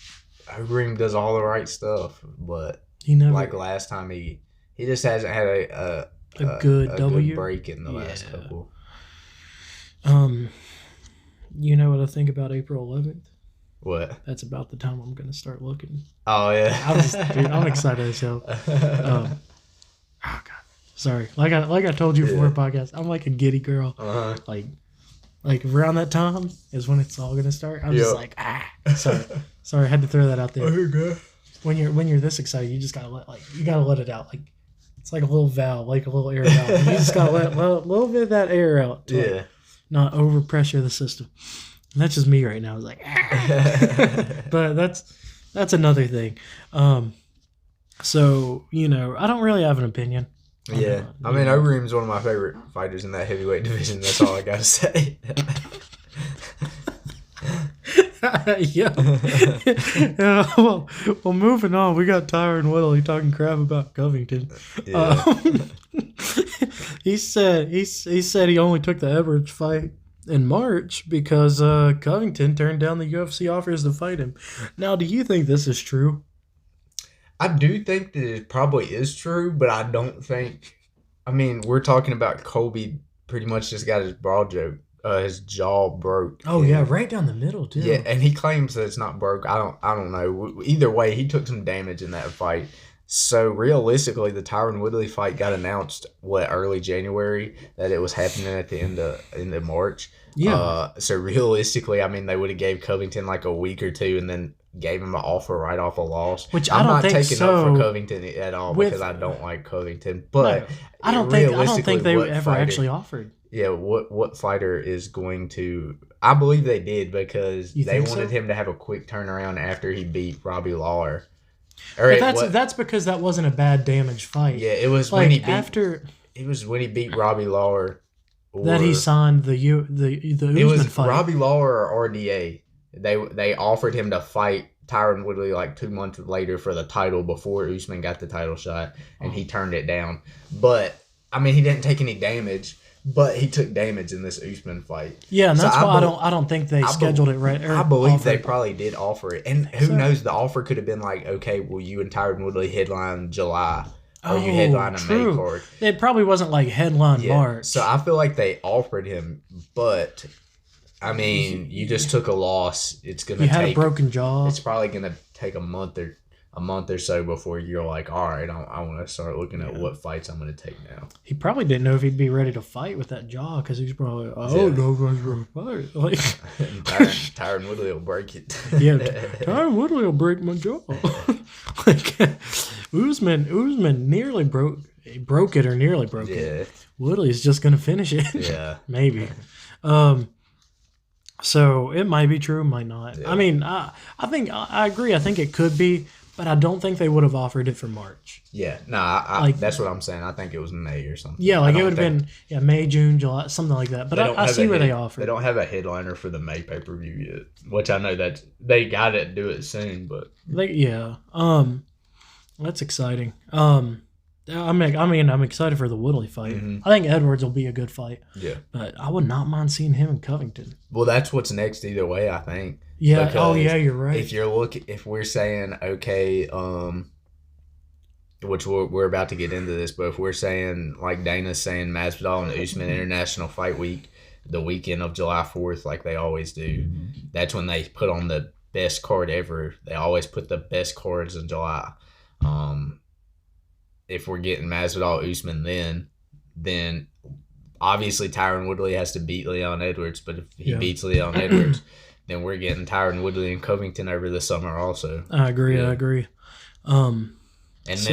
[SPEAKER 3] does all the right stuff, but he never, like last time he just hasn't had a good break in the last couple.
[SPEAKER 1] You know what I think about April 11th?
[SPEAKER 3] What?
[SPEAKER 1] That's about the time I'm going to start looking.
[SPEAKER 3] Oh, yeah.
[SPEAKER 1] I'm excited as hell. Oh, God. Sorry. Like I told you before a podcast, I'm like a giddy girl. Uh-huh. Like around that time is when it's all going to start. I'm just like, Sorry, I had to throw that out there.
[SPEAKER 3] Oh, you're good.
[SPEAKER 1] When you're this excited, you just got to let it out. Like, it's like a little valve, like a little air valve. You just got to let a little bit of that air out to not overpressure the system. And that's just me right now. I was like, but that's another thing. So, I don't really have an opinion.
[SPEAKER 3] Yeah. I mean, Overeem's one of my favorite fighters in that heavyweight division. That's all I got to say.
[SPEAKER 1] Well, moving on. We got Tyron Woodley talking crap about Covington. Yeah. He said he only took the Edwards fight in March because Covington turned down the UFC offers to fight him. Now, do you think this is true?
[SPEAKER 3] I do think that it probably is true, but I don't think. I mean, we're talking about Colby pretty much just got his jaw broke.
[SPEAKER 1] Oh, yeah, right down the middle, too.
[SPEAKER 3] Yeah, and he claims that it's not broke. I don't know. Either way, he took some damage in that fight. So, realistically, the Tyron Woodley fight got announced, early January, that it was happening at the end of March. Yeah. So, realistically, I mean, they would have gave Covington like a week or two and then gave him an offer right off a loss.
[SPEAKER 1] Which I'm not taking up
[SPEAKER 3] for Covington at all because I don't like Covington. But
[SPEAKER 1] I don't think they ever actually offered.
[SPEAKER 3] Yeah, what fighter is going to? I believe they did because they wanted him to have a quick turnaround after he beat Robbie Lawler.
[SPEAKER 1] But that's because that wasn't a bad damage fight.
[SPEAKER 3] Yeah, it was when he beat Robbie Lawler.
[SPEAKER 1] That he signed the Usman
[SPEAKER 3] it was
[SPEAKER 1] fight.
[SPEAKER 3] Robbie Lawler or RDA. They offered him to fight Tyron Woodley like 2 months later for the title before Usman got the title shot, and he turned it down. But I mean, he didn't take any damage. But he took damage in this Usman fight.
[SPEAKER 1] Yeah, and that's why I don't think they scheduled it right.
[SPEAKER 3] I believe they probably did offer it. And who knows, the offer could have been like, okay, well, you and Tyron Woodley headline July. Or you headline a May card.
[SPEAKER 1] It probably wasn't like headline March.
[SPEAKER 3] So I feel like they offered him, but I mean, you just took a loss. It's gonna take. You had
[SPEAKER 1] a broken jaw.
[SPEAKER 3] It's probably gonna take a month or so before you're like, all right, I want to start looking at what fights I'm gonna take now.
[SPEAKER 1] He probably didn't know if he'd be ready to fight with that jaw because he's probably no one's gonna fight. Like
[SPEAKER 3] Tyron Woodley will break it.
[SPEAKER 1] Yeah, Tyron Woodley will break my jaw. Like Usman nearly broke it or nearly broke it. Woodley's just gonna finish it.
[SPEAKER 3] Yeah,
[SPEAKER 1] maybe. So it might be true, might not. Yeah. I mean, I think I agree. I think it could be, but I don't think they would have offered it for March.
[SPEAKER 3] Yeah, no, that's what I'm saying. I think it was May or something.
[SPEAKER 1] Yeah, like it would have been May, June, July, something like that. But I see where they offered.
[SPEAKER 3] They don't have a headliner for the May pay-per-view yet, which I know that they got to do it soon. But
[SPEAKER 1] that's exciting. I'm excited for the Woodley fight. Mm-hmm. I think Edwards will be a good fight.
[SPEAKER 3] Yeah.
[SPEAKER 1] But I would not mind seeing him in Covington.
[SPEAKER 3] Well, that's what's next either way, I think.
[SPEAKER 1] Yeah. Because you're right.
[SPEAKER 3] If we're saying, okay, which we're about to get into this, but if we're saying, like Dana's saying, Masvidal and Usman International Fight Week, the weekend of July 4th, like they always do, that's when they put on the best card ever. They always put the best cards in July. If we're getting Masvidal Usman then obviously Tyron Woodley has to beat Leon Edwards, but if he beats Leon Edwards, then we're getting Tyron Woodley and Covington over the summer also.
[SPEAKER 1] I agree.
[SPEAKER 3] Then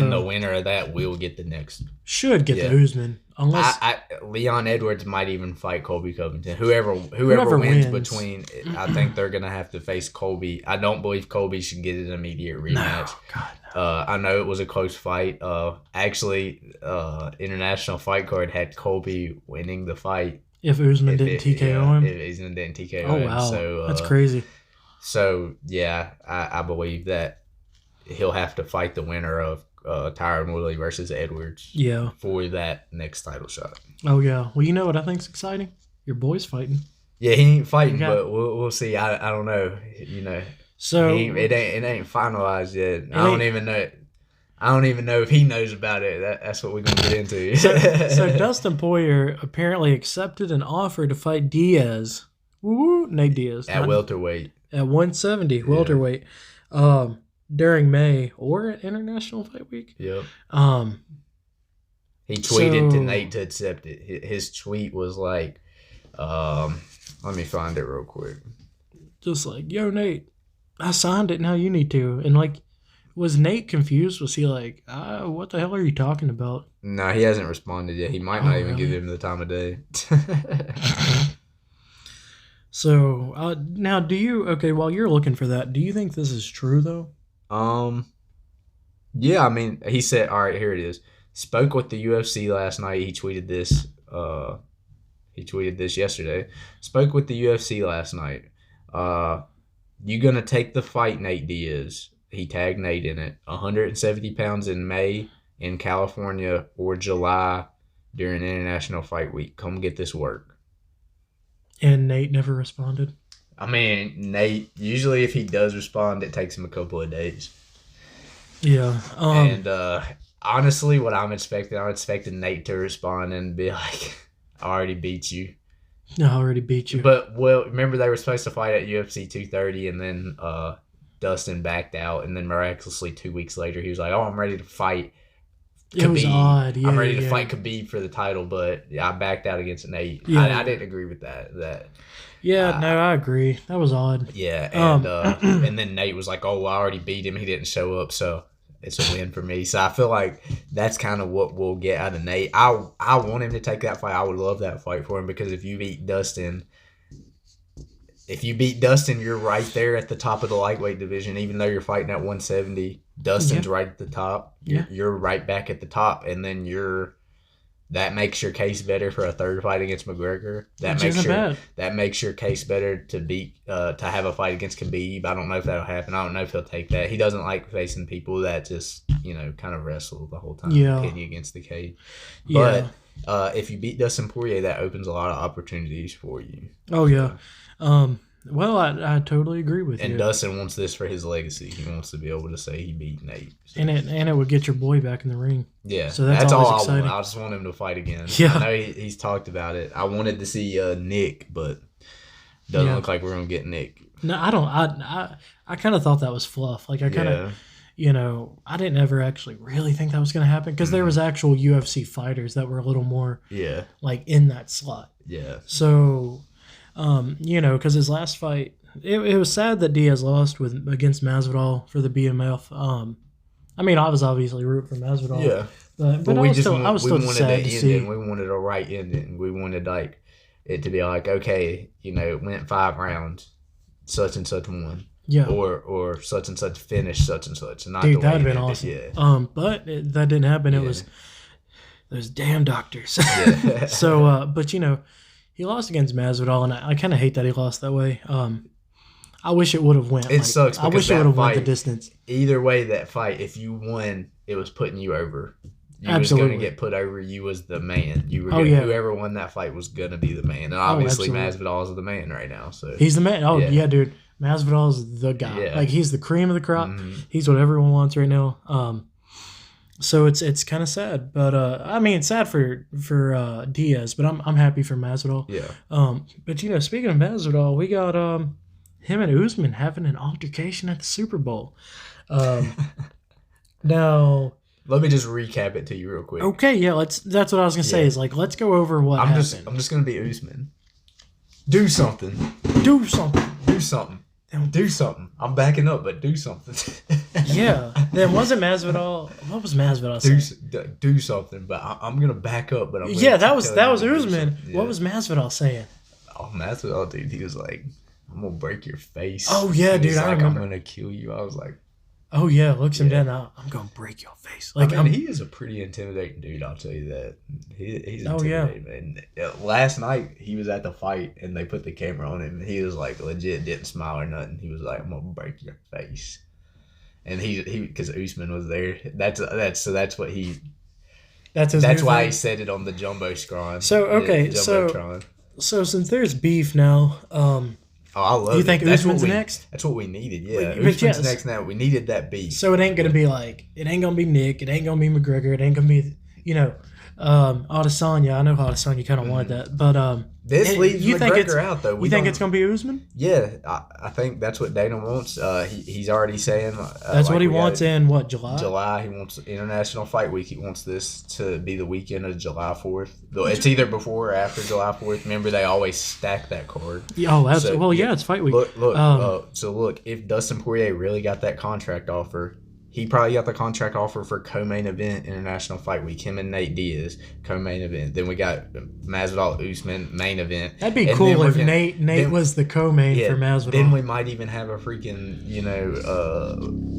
[SPEAKER 3] the winner of that will get the next.
[SPEAKER 1] Should get the Usman. Unless
[SPEAKER 3] Leon Edwards might even fight Colby Covington. Whoever wins between, I think they're going to have to face Colby. I don't believe Colby should get an immediate rematch.
[SPEAKER 1] No, God, no.
[SPEAKER 3] I know it was a close fight. Actually, International Fight Card had Colby winning the fight.
[SPEAKER 1] If Usman didn't TKO him?
[SPEAKER 3] If Usman didn't TKO him.
[SPEAKER 1] Oh, wow.
[SPEAKER 3] So,
[SPEAKER 1] that's crazy.
[SPEAKER 3] So, yeah, I believe that he'll have to fight the winner of Tyron Woodley versus Edwards.
[SPEAKER 1] Yeah. For
[SPEAKER 3] that next title shot.
[SPEAKER 1] Oh yeah. Well, you know what I think's exciting? Your boy's fighting.
[SPEAKER 3] Yeah, he ain't fighting, but we'll see. I don't know. You know.
[SPEAKER 1] So
[SPEAKER 3] it ain't finalized yet. I don't even know if he knows about it. That's what we're gonna get into.
[SPEAKER 1] So Dustin Poirier apparently accepted an offer to fight Diaz. Woo, Nate Diaz
[SPEAKER 3] at welterweight.
[SPEAKER 1] At 170 welterweight. During May or at International Fight Week.
[SPEAKER 3] Yep. He tweeted to Nate to accept it. His tweet was like, let me find it real quick.
[SPEAKER 1] Just like, yo, Nate, I signed it. Now you need to. And like, was Nate confused? Was he like, what the hell are you talking about?
[SPEAKER 3] No, he hasn't responded yet. He might not even give him the time of day.
[SPEAKER 1] So now, while you're looking for that, do you think this is true though?
[SPEAKER 3] Yeah, I mean, he said, all right, here it is. Spoke with the UFC last night. He tweeted this. He tweeted this yesterday. Spoke with the UFC last night. You gonna take the fight, Nate Diaz? He tagged Nate in it. 170 pounds in May in California or July during International Fight Week. Come get this work.
[SPEAKER 1] And Nate never responded.
[SPEAKER 3] I mean, Nate, usually if he does respond, it takes him a couple of days.
[SPEAKER 1] Yeah.
[SPEAKER 3] And honestly, what I'm expecting Nate to respond and be like, I already beat you.
[SPEAKER 1] I already beat you.
[SPEAKER 3] But, remember they were supposed to fight at UFC 230 and then Dustin backed out. And then miraculously 2 weeks later, he was like, I'm ready to fight Khabib.
[SPEAKER 1] It was odd. Yeah,
[SPEAKER 3] I'm ready to fight Khabib for the title, but I backed out against Nate.
[SPEAKER 1] Yeah.
[SPEAKER 3] I didn't agree with that.
[SPEAKER 1] Yeah, no, I agree. That was odd.
[SPEAKER 3] Yeah, and and then Nate was like, "Oh, I already beat him. He didn't show up, so it's a win for me." So I feel like that's kind of what we'll get out of Nate. I want him to take that fight. I would love that fight for him because if you beat Dustin, you're right there at the top of the lightweight division. Even though you're fighting at 170, Dustin's right at the top. You're right back at the top, and then that makes your case better for a third fight against McGregor. That makes your case better to beat to have a fight against Khabib. I don't know if that'll happen. I don't know if he'll take that. He doesn't like facing people that just kind of wrestle the whole time, pin you against the cage.
[SPEAKER 1] Yeah.
[SPEAKER 3] if you beat Dustin Poirier, that opens a lot of opportunities for you.
[SPEAKER 1] Oh yeah. Well, I totally agree with you.
[SPEAKER 3] And Dustin wants this for his legacy. He wants to be able to say he beat Nate. So.
[SPEAKER 1] And it would get your boy back in the ring.
[SPEAKER 3] Yeah,
[SPEAKER 1] so that's all exciting.
[SPEAKER 3] I just want him to fight again.
[SPEAKER 1] Yeah,
[SPEAKER 3] I know he's talked about it. I wanted to see Nick, but doesn't look like we're gonna get Nick.
[SPEAKER 1] No, I don't. I kind of thought that was fluff. Like I kind of, I didn't ever actually really think that was gonna happen because there was actual UFC fighters that were a little more like in that slot. Yeah. So. Because his last fight, it was sad that Diaz lost against Masvidal for the BMF. I mean, I was obviously rooting for Masvidal. Yeah, but I was still sad to see.
[SPEAKER 3] We wanted a right ending. We wanted like it to be like, okay, it went 5 rounds, such and such won. Yeah, or such and such finished such and such. Not
[SPEAKER 1] dude, that would have been awesome. Yeah. But that didn't happen. It was those damn doctors. Yeah. So, but he lost against Masvidal, and I kind of hate that he lost that way. I wish it would have went.
[SPEAKER 3] It sucks.
[SPEAKER 1] I wish it would have went the distance.
[SPEAKER 3] Either way, that fight, if you won, it was putting you over. You was going to get put over. You was the man. You were. Whoever won that fight was going to be the man. And obviously, Masvidal is the man right now. So
[SPEAKER 1] he's the man. Oh yeah, dude. Masvidal is the guy. Yeah. Like he's the cream of the crop. Mm-hmm. He's what everyone wants right now. So it's kind of sad, but I mean sad for Diaz, but I'm happy for Masvidal. Yeah. But speaking of Masvidal, we got him and Usman having an altercation at the Super Bowl. Now
[SPEAKER 3] let me just recap it to you real quick.
[SPEAKER 1] Okay, yeah, that's what I was gonna say. Is like let's go over what happened.
[SPEAKER 3] I'm just gonna be Usman. Do something.
[SPEAKER 1] Do something.
[SPEAKER 3] Do something. Do something. I'm backing up, but do something.
[SPEAKER 1] Yeah. Then wasn't Masvidal? What was Masvidal saying?
[SPEAKER 3] Do something, but I'm gonna back up. But I'm
[SPEAKER 1] that was Usman. Yeah. What was Masvidal saying?
[SPEAKER 3] Oh, Masvidal, dude, he was like, "I'm gonna break your face."
[SPEAKER 1] Oh yeah, dude, I remember.
[SPEAKER 3] I'm gonna kill you. I was like,
[SPEAKER 1] oh yeah, looks him dead now. I'm gonna break your face. Like
[SPEAKER 3] he is a pretty intimidating dude. I'll tell you that. He's intimidating. Man. Last night he was at the fight and they put the camera on him. And he was like legit didn't smile or nothing. He was like, "I'm gonna break your face," and he because Usman was there. That's what he. That's why he said it on the Jumbotron.
[SPEAKER 1] So okay, so since there's beef now,
[SPEAKER 3] I love it.
[SPEAKER 1] You think Usman's next?
[SPEAKER 3] That's what we needed, yeah. Usman's next now. We needed that beef.
[SPEAKER 1] So it ain't going to be like, it ain't going to be Nick. It ain't going to be McGregor. It ain't going to be, Adesanya. I know Adesanya kind of wanted that. But
[SPEAKER 3] this leaves McGregor out, though.
[SPEAKER 1] You think it's going to be Usman?
[SPEAKER 3] Yeah. I think that's what Dana wants. He's already saying.
[SPEAKER 1] That's what he wants in, what, July?
[SPEAKER 3] July. He wants International Fight Week. He wants this to be the weekend of July 4th. It's either before or after July 4th. Remember, they always stack that card.
[SPEAKER 1] Oh, that's it's Fight Week.
[SPEAKER 3] Look, if Dustin Poirier really got that contract offer, he probably got the contract offer for co-main event International Fight Week. Him and Nate Diaz co-main event. Then we got Masvidal Usman main event.
[SPEAKER 1] That'd be cool if Nate was the co-main for Masvidal.
[SPEAKER 3] Then we might even have a freaking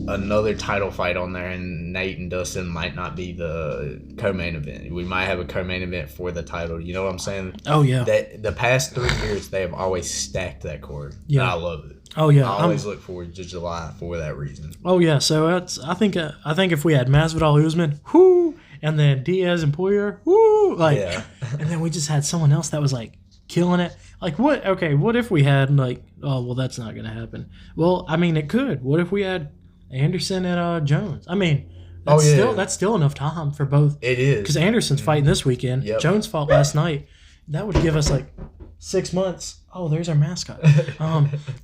[SPEAKER 3] another title fight on there, and Nate and Dustin might not be the co-main event. We might have a co-main event for the title. You know what I'm saying?
[SPEAKER 1] Oh yeah.
[SPEAKER 3] That the past 3 years they have always stacked that card. Yeah, and I love it.
[SPEAKER 1] Oh yeah,
[SPEAKER 3] I always look forward to July for that reason.
[SPEAKER 1] Oh yeah, so I think if we had Masvidal, Usman, whoo, and then Diaz and Poirier, whoo, and then we just had someone else that was like killing it. Like what? Okay, what if we had like? Oh well, that's not gonna happen. Well, I mean, it could. What if we had Anderson and Jones? I mean, that's still enough time for both.
[SPEAKER 3] It is
[SPEAKER 1] because Anderson's fighting this weekend. Yep. Jones fought last night. That would give us like 6 months. Oh, there's our mascot.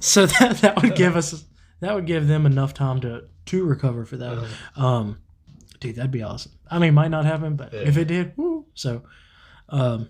[SPEAKER 1] So that would give them enough time to recover for that. Dude, that'd be awesome. I mean, it might not happen, but if it did, woo. So, I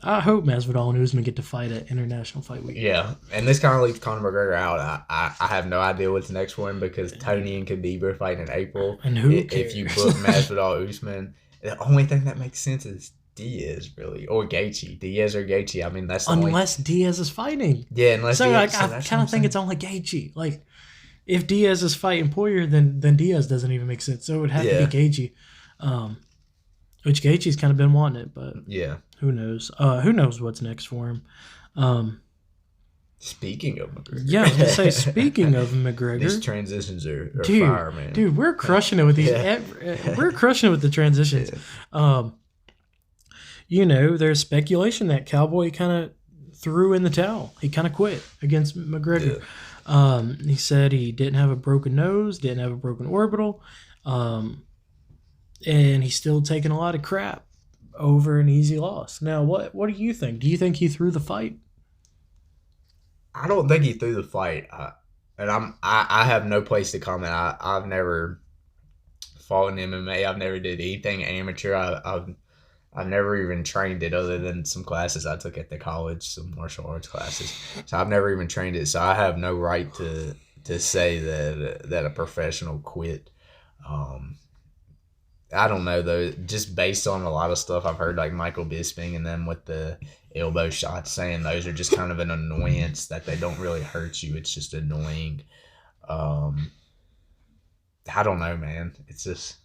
[SPEAKER 1] hope Masvidal and Usman get to fight at International Fight Week.
[SPEAKER 3] Yeah, and this kind of leaves Conor McGregor out. I have no idea what's next for him because Tony and Khabib are fighting in April.
[SPEAKER 1] And who cares?
[SPEAKER 3] If you book Masvidal Usman, the only thing that makes sense is Diaz, really, or Gaethje. Diaz or Gaethje. I mean, that's the
[SPEAKER 1] unless Diaz is fighting.
[SPEAKER 3] Yeah, unless.
[SPEAKER 1] So Diaz, I kind of think it's only Gaethje. Like, if Diaz is fighting Poirier, then Diaz doesn't even make sense. So it would have to be Gaethje, which Gaethje's kind of been wanting it, but who knows? Who knows what's next for him?
[SPEAKER 3] Speaking of McGregor,
[SPEAKER 1] yeah, I was gonna say. Speaking of McGregor,
[SPEAKER 3] these transitions are fire, man.
[SPEAKER 1] Dude, we're crushing it with these. We're crushing it with the transitions. Yeah. there's speculation that Cowboy kind of threw in the towel. He kind of quit against McGregor. Yeah. He said he didn't have a broken nose, didn't have a broken orbital, and he's still taking a lot of crap over an easy loss. Now, what do you think? Do you think he threw the fight?
[SPEAKER 3] I don't think he threw the fight. I have no place to comment. I've never fought in MMA. I've never did anything amateur. I've never even trained it other than some classes I took at the college, some martial arts classes. So I've never even trained it. So I have no right to say that a professional quit. I don't know though. Just based on a lot of stuff I've heard, like Michael Bisping and them with the elbow shots, saying those are just kind of an annoyance, that they don't really hurt you. It's just annoying. I don't know, man. It's just.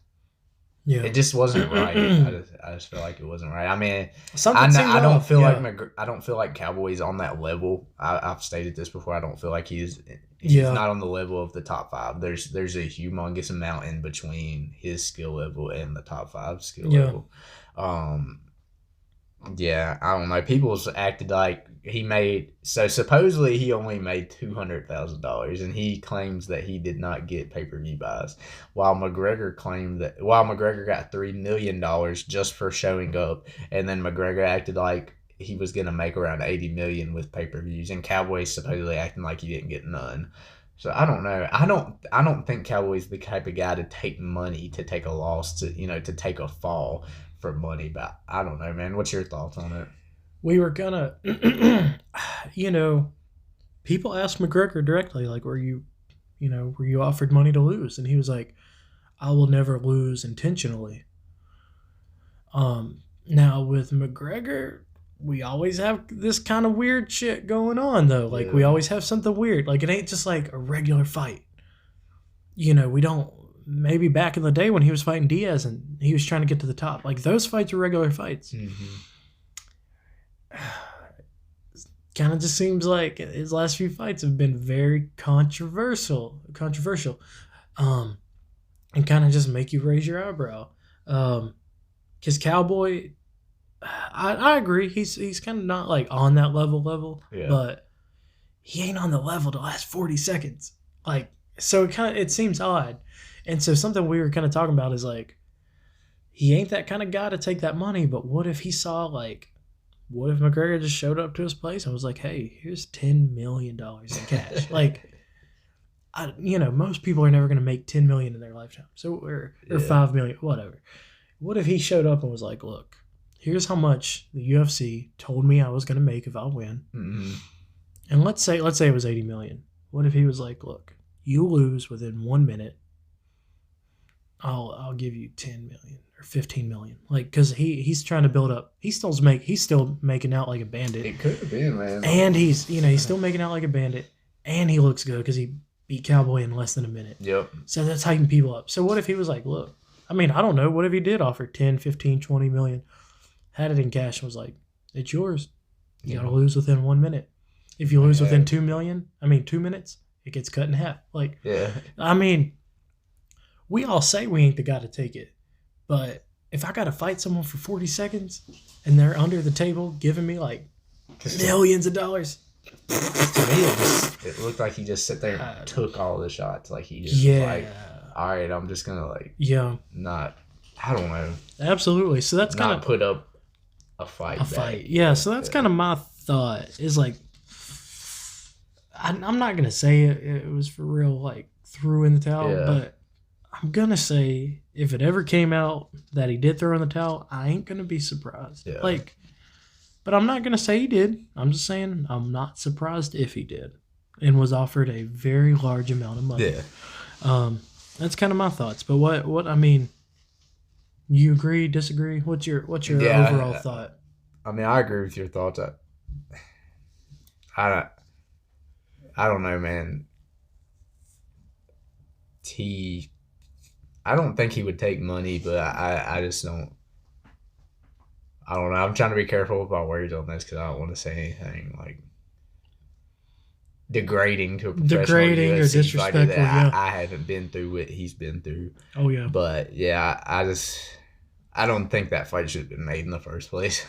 [SPEAKER 3] Yeah. It just wasn't right. I just feel like it wasn't right. I mean, I don't feel like Cowboy's on that level. I've stated this before. I don't feel like he's not on the level of the top 5. There's a humongous amount in between his skill level and the top 5 skill level. Yeah, I don't know. People's acted like supposedly he only made $200,000, and he claims that he did not get pay-per-view buys, while McGregor got $3 million just for showing up, and then McGregor acted like he was gonna make around $80 million with pay-per-views, and Cowboy's supposedly acting like he didn't get none. So I don't know. I don't think Cowboy's the type of guy to take money, to take a loss, to take a fall for money. But I don't know, man. What's your thoughts on it?
[SPEAKER 1] We were gonna, people asked McGregor directly, like, were you offered money to lose? And he was like, I will never lose intentionally. Now with McGregor, we always have this kind of weird shit going on, though. Like, we always have something weird. Like, it ain't just like a regular fight. We don't. Maybe back in the day when he was fighting Diaz and he was trying to get to the top, like, those fights were regular fights. Mm-hmm. Kind of just seems like his last few fights have been very controversial, and kind of just make you raise your eyebrow. Because Cowboy, I agree, he's kind of not like on that level, but he ain't on the level to last 40 seconds. Like, so it seems odd. And so something we were kind of talking about is like, he ain't that kind of guy to take that money, but what if what if McGregor just showed up to his place and was like, hey, here's $10 million in cash? Like, most people are never going to make $10 million in their lifetime. So, or $5 million, whatever. What if he showed up and was like, look, here's how much the UFC told me I was going to make if I win. Mm-hmm. And let's say it was $80 million. What if he was like, look, you lose within 1 minute, I'll give you $10 million or $15 million. Like, because he's trying to build up. He's still making out like a bandit.
[SPEAKER 3] It could have been, man.
[SPEAKER 1] And he's still making out like a bandit, and he looks good because he beat Cowboy in less than a minute.
[SPEAKER 3] Yep.
[SPEAKER 1] So that's hyping people up. So what if he was like, look, I mean, I don't know. What if he did offer 10, 15, 20 million, had it in cash and was like, it's yours. You got to lose within 1 minute. If you lose within 2 minutes, it gets cut in half. Like, I mean, we all say we ain't the guy to take it. But if I got to fight someone for 40 seconds and they're under the table giving me like millions of dollars.
[SPEAKER 3] To me, it looked like he just sat there and took all the shots. Like, he just was like, all right, I'm just going to I don't know.
[SPEAKER 1] Absolutely. So that's kind of
[SPEAKER 3] put up a fight.
[SPEAKER 1] Yeah. So that's kind of my thought is like, I'm not going to say it was for real, like, threw in the towel, but I'm going to say if it ever came out that he did throw in the towel, I ain't going to be surprised. Yeah. Like, but I'm not going to say he did. I'm just saying I'm not surprised if he did and was offered a very large amount of money. Yeah. That's kind of my thoughts. But what I mean, you agree, disagree? What's your overall thought?
[SPEAKER 3] I mean, I agree with your thoughts. I don't know, man. I don't think he would take money, but I just don't. I don't know. I'm trying to be careful about words on this because I don't want to say anything like degrading to a professional UFC
[SPEAKER 1] or disrespectful. That
[SPEAKER 3] I haven't been through what he's been through.
[SPEAKER 1] Oh yeah.
[SPEAKER 3] But yeah, I I don't think that fight should have been made in the first place.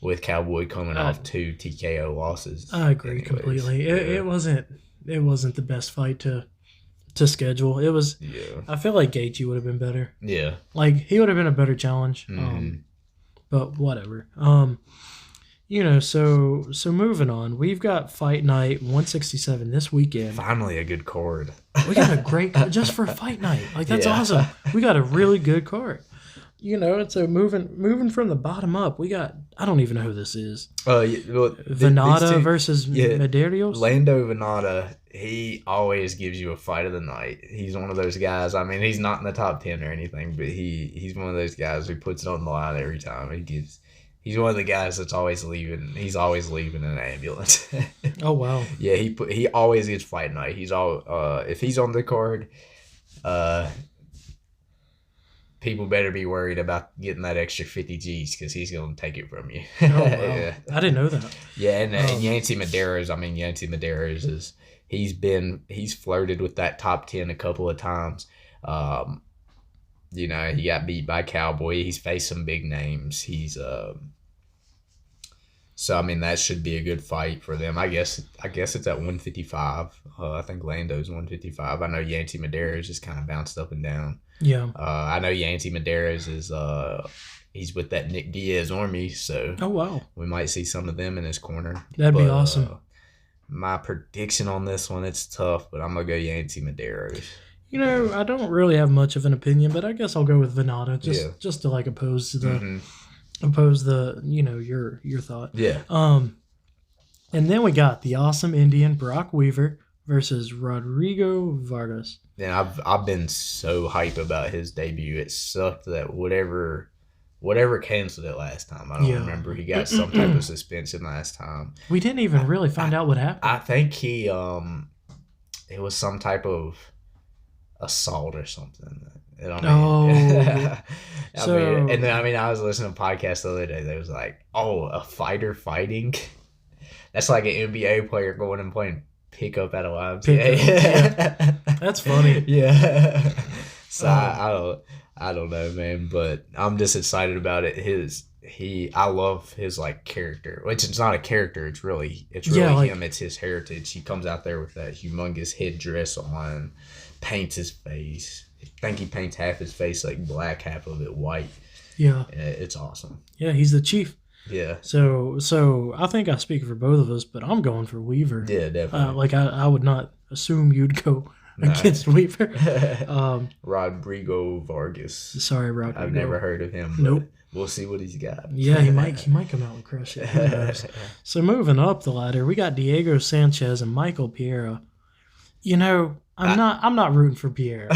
[SPEAKER 3] With Cowboy coming off 2 TKO losses.
[SPEAKER 1] I agree completely. It wasn't the best fight to schedule. It was. Yeah. I feel like Gaethje would have been better.
[SPEAKER 3] Yeah.
[SPEAKER 1] Like he would have been a better challenge. But whatever. So moving on. We've got Fight Night 167 this weekend.
[SPEAKER 3] Finally a good card.
[SPEAKER 1] We got a great card just for Fight Night. Like that's awesome. We got a really good card. So moving from the bottom up, we got, I don't even know who this is. Venata versus Medeiros.
[SPEAKER 3] Lando Venata, he always gives you a fight of the night. He's one of those guys. I mean, he's not in the top 10 or anything, but he's one of those guys who puts it on the line every time. He's one of the guys that's always leaving. He's always leaving in an ambulance.
[SPEAKER 1] Oh wow.
[SPEAKER 3] Yeah, he always gets Fight Night. He's if he's on the card, people better be worried about getting that extra 50 G's because he's going to take it from you.
[SPEAKER 1] Oh, wow. Yeah. I didn't know that.
[SPEAKER 3] Yeah, and Yancy Medeiros he's flirted with that top 10 a couple of times. He got beat by Cowboy. He's faced some big names. So I mean that should be a good fight for them. I guess it's at 155. I think Lando's 155. I know Yancy Medeiros just kind of bounced up and down.
[SPEAKER 1] Yeah.
[SPEAKER 3] I know Yancy Medeiros is he's with that Nick Diaz army, so
[SPEAKER 1] oh wow,
[SPEAKER 3] we might see some of them in his corner.
[SPEAKER 1] That'd be awesome.
[SPEAKER 3] My prediction on this one, it's tough, but I'm gonna go Yancy Medeiros.
[SPEAKER 1] I don't really have much of an opinion, but I guess I'll go with Venata just to like oppose the your thought.
[SPEAKER 3] Yeah.
[SPEAKER 1] And then we got the awesome Indian Brock Weaver versus Rodrigo Vargas.
[SPEAKER 3] And I've been so hype about his debut. It sucked that whatever canceled it last time. I don't remember. He got some type of suspension last time.
[SPEAKER 1] We didn't even really find out what happened.
[SPEAKER 3] I think he it was some type of assault or something. I was listening to a podcast the other day. They was like, "Oh, a fighter fighting." That's like an NBA player going and playing pickup at a YMCA.
[SPEAKER 1] Yeah. That's funny.
[SPEAKER 3] Yeah. So I don't know, man, but I'm just excited about it. I love his like character, which it's not a character. It's really him. It's his heritage. He comes out there with that humongous headdress on, paints his face. I think he paints half his face like black, half of it white.
[SPEAKER 1] Yeah.
[SPEAKER 3] It's awesome.
[SPEAKER 1] Yeah, he's the chief.
[SPEAKER 3] Yeah.
[SPEAKER 1] So I think I speak for both of us, but I'm going for Weaver.
[SPEAKER 3] Yeah, definitely.
[SPEAKER 1] I would not assume you'd go against Weaver.
[SPEAKER 3] Rodrigo Vargas.
[SPEAKER 1] Sorry, Rodrigo.
[SPEAKER 3] I've never heard of him.
[SPEAKER 1] Nope.
[SPEAKER 3] We'll see what he's got.
[SPEAKER 1] Yeah, he might come out and crush it. Who knows? So moving up the ladder, we got Diego Sanchez and Michael Pereira. I'm not rooting for Pereira.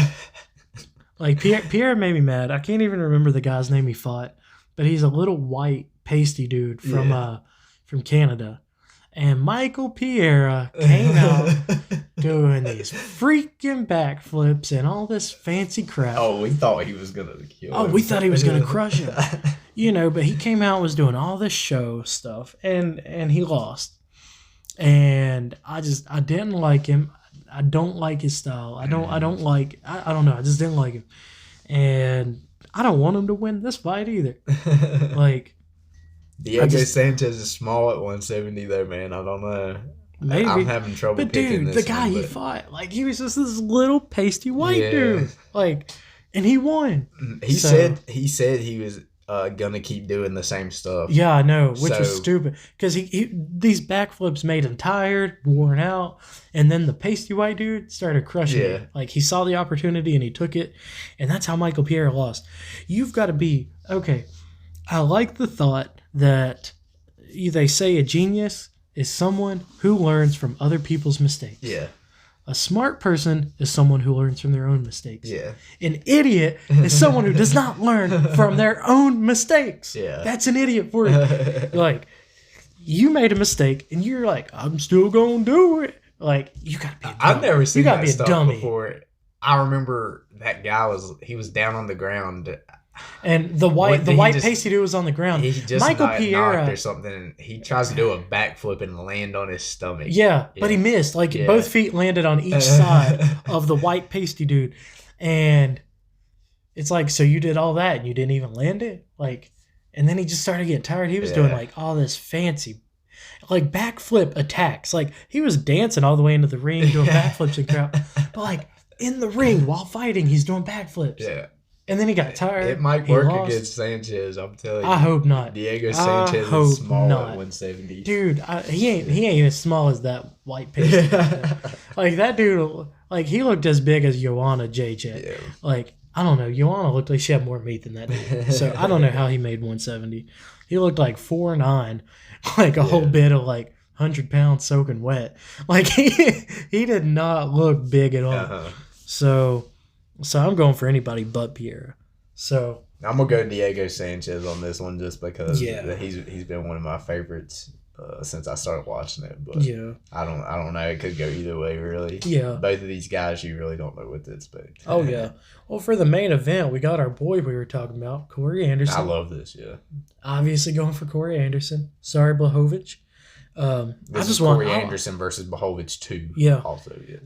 [SPEAKER 1] Like Pierre made me mad. I can't even remember the guy's name he fought, but he's a little white pasty dude from Canada. And Michael Pereira came out doing these freaking backflips and all this fancy crap.
[SPEAKER 3] Oh, we thought he was gonna kill him.
[SPEAKER 1] Oh, we thought he was gonna crush him. But he came out and was doing all this show stuff and he lost. And I didn't like him. I don't like his style. I don't know. I just didn't like him. And I don't want him to win this fight either. Like
[SPEAKER 3] Diego Sanchez is small at 170 though, man. I don't know.
[SPEAKER 1] Maybe.
[SPEAKER 3] I'm having trouble picking this.
[SPEAKER 1] But dude, the guy he fought, like he was just this little pasty white dude. Like, and he won.
[SPEAKER 3] He said he was gonna keep doing the same stuff.
[SPEAKER 1] Yeah, I know, which was stupid because he these backflips made him tired, worn out, and then the pasty white dude started crushing it. Like he saw the opportunity and he took it, and that's how Michael Pereira lost. You've got to be okay. I like the thought that they say a genius is someone who learns from other people's mistakes.
[SPEAKER 3] Yeah.
[SPEAKER 1] A smart person is someone who learns from their own mistakes.
[SPEAKER 3] Yeah.
[SPEAKER 1] An idiot is someone who does not learn from their own mistakes.
[SPEAKER 3] Yeah.
[SPEAKER 1] That's an idiot for you. Like, you made a mistake and you're like, I'm still going to do it. Like, you got to be a dummy.
[SPEAKER 3] I've never seen that
[SPEAKER 1] be a
[SPEAKER 3] stuff
[SPEAKER 1] dummy.
[SPEAKER 3] before. I remember that guy was down on the ground.
[SPEAKER 1] And the white pasty dude was on the ground.
[SPEAKER 3] He just Michael Pereira or something. He tries to do a backflip and land on his stomach.
[SPEAKER 1] Yeah, but he missed. Like both feet landed on each side of the white pasty dude, and it's like, so you did all that and you didn't even land it? Like, and then he just started getting tired. He was doing like all this fancy, like backflip attacks. Like he was dancing all the way into the ring, doing backflips and crap. But like in the ring while fighting, he's doing backflips.
[SPEAKER 3] Yeah.
[SPEAKER 1] And then he got tired.
[SPEAKER 3] It might work against Sanchez, I'm telling you.
[SPEAKER 1] I hope not.
[SPEAKER 3] Diego Sanchez is small at 170.
[SPEAKER 1] Dude, he ain't as small as that white pasty. Like that dude, like he looked as big as Joanna JJ. Yeah. Like, I don't know. Joanna looked like she had more meat than that dude. So I don't know how he made 170. He looked like 4'9", like a whole bit of like 100 pounds soaking wet. Like he did not look big at all. Uh-huh. So I'm going for anybody but Pierre. So
[SPEAKER 3] I'm gonna go Diego Sanchez on this one just because he's been one of my favorites since I started watching it. But I don't know. It could go either way, really. Yeah. Both of these guys, you really don't know what to expect.
[SPEAKER 1] Oh yeah. Well, for the main event, we got our boy we were talking about, Corey Anderson.
[SPEAKER 3] I love this. Yeah.
[SPEAKER 1] Obviously going for Corey Anderson. Sorry, Blachowicz.
[SPEAKER 3] This is Corey Anderson versus Blachowicz 2.
[SPEAKER 1] Yeah.
[SPEAKER 3] Also, yeah.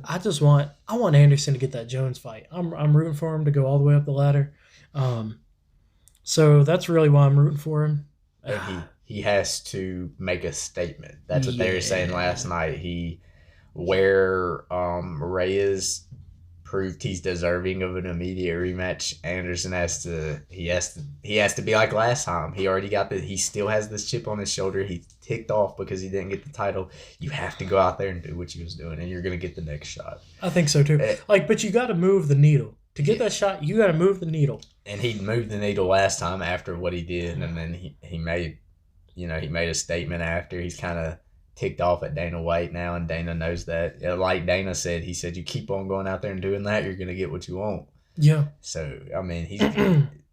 [SPEAKER 1] I want Anderson to get that Jones fight. I'm rooting for him to go all the way up the ladder. So that's really why I'm rooting for him.
[SPEAKER 3] And he has to make a statement. That's what they were saying last night. Where Reyes proved he's deserving of an immediate rematch, Anderson has to be like last time. He already got he still has this chip on his shoulder. He's ticked off because he didn't get the title. You have to go out there and do what he was doing, and you're gonna get the next shot.
[SPEAKER 1] I think so too. But you got to move the needle to get that shot. You got to move the needle.
[SPEAKER 3] And he moved the needle last time after what he did, and then he made a statement after. He's kind of ticked off at Dana White now, and Dana knows that. Like Dana said, he said, you keep on going out there and doing that, you're going to get what you want.
[SPEAKER 1] Yeah.
[SPEAKER 3] So, I mean,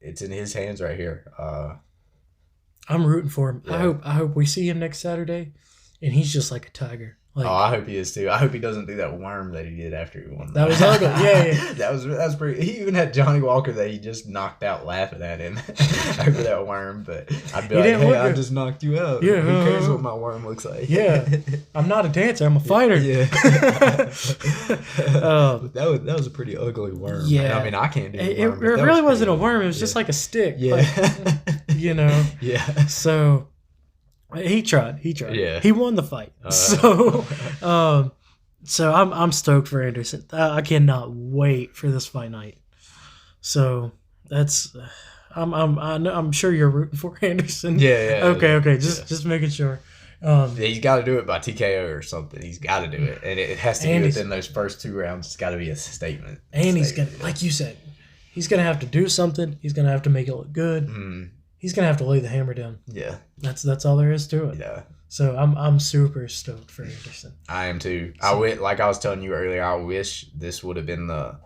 [SPEAKER 3] it's in his hands right here.
[SPEAKER 1] I'm rooting for him. Yeah. I hope we see him next Saturday, and he's just like a tiger. Like,
[SPEAKER 3] I hope he is too. I hope he doesn't do that worm that he did after he won.
[SPEAKER 1] That was ugly. Yeah.
[SPEAKER 3] That was pretty. He even had Johnny Walker that he just knocked out laughing at him over that worm. But I'd be like, hey, I just knocked you out. Yeah. Who cares what my worm looks like?
[SPEAKER 1] Yeah. I'm not a dancer. I'm a fighter.
[SPEAKER 3] Yeah. That was a pretty ugly worm.
[SPEAKER 1] Yeah.
[SPEAKER 3] I mean, I can't do it.
[SPEAKER 1] It really wasn't a worm. It was just like a stick.
[SPEAKER 3] Yeah.
[SPEAKER 1] Like,
[SPEAKER 3] Yeah.
[SPEAKER 1] So. He tried.
[SPEAKER 3] Yeah.
[SPEAKER 1] He won the fight. So I'm stoked for Anderson. I cannot wait for this fight night. So that's I'm sure you're rooting for Anderson.
[SPEAKER 3] Yeah.
[SPEAKER 1] Okay. Just making sure.
[SPEAKER 3] He's got to do it by TKO or something. He's got to do it, and it has to be within those first 2 rounds. It's got to be a statement.
[SPEAKER 1] And he's gonna, like you said, he's gonna have to do something. He's gonna have to make it look good.
[SPEAKER 3] Mm.
[SPEAKER 1] He's gonna have to lay the hammer down.
[SPEAKER 3] Yeah,
[SPEAKER 1] that's all there is to it.
[SPEAKER 3] Yeah.
[SPEAKER 1] So I'm super stoked for Anderson.
[SPEAKER 3] I am too. Like I was telling you earlier, I wish this would have been the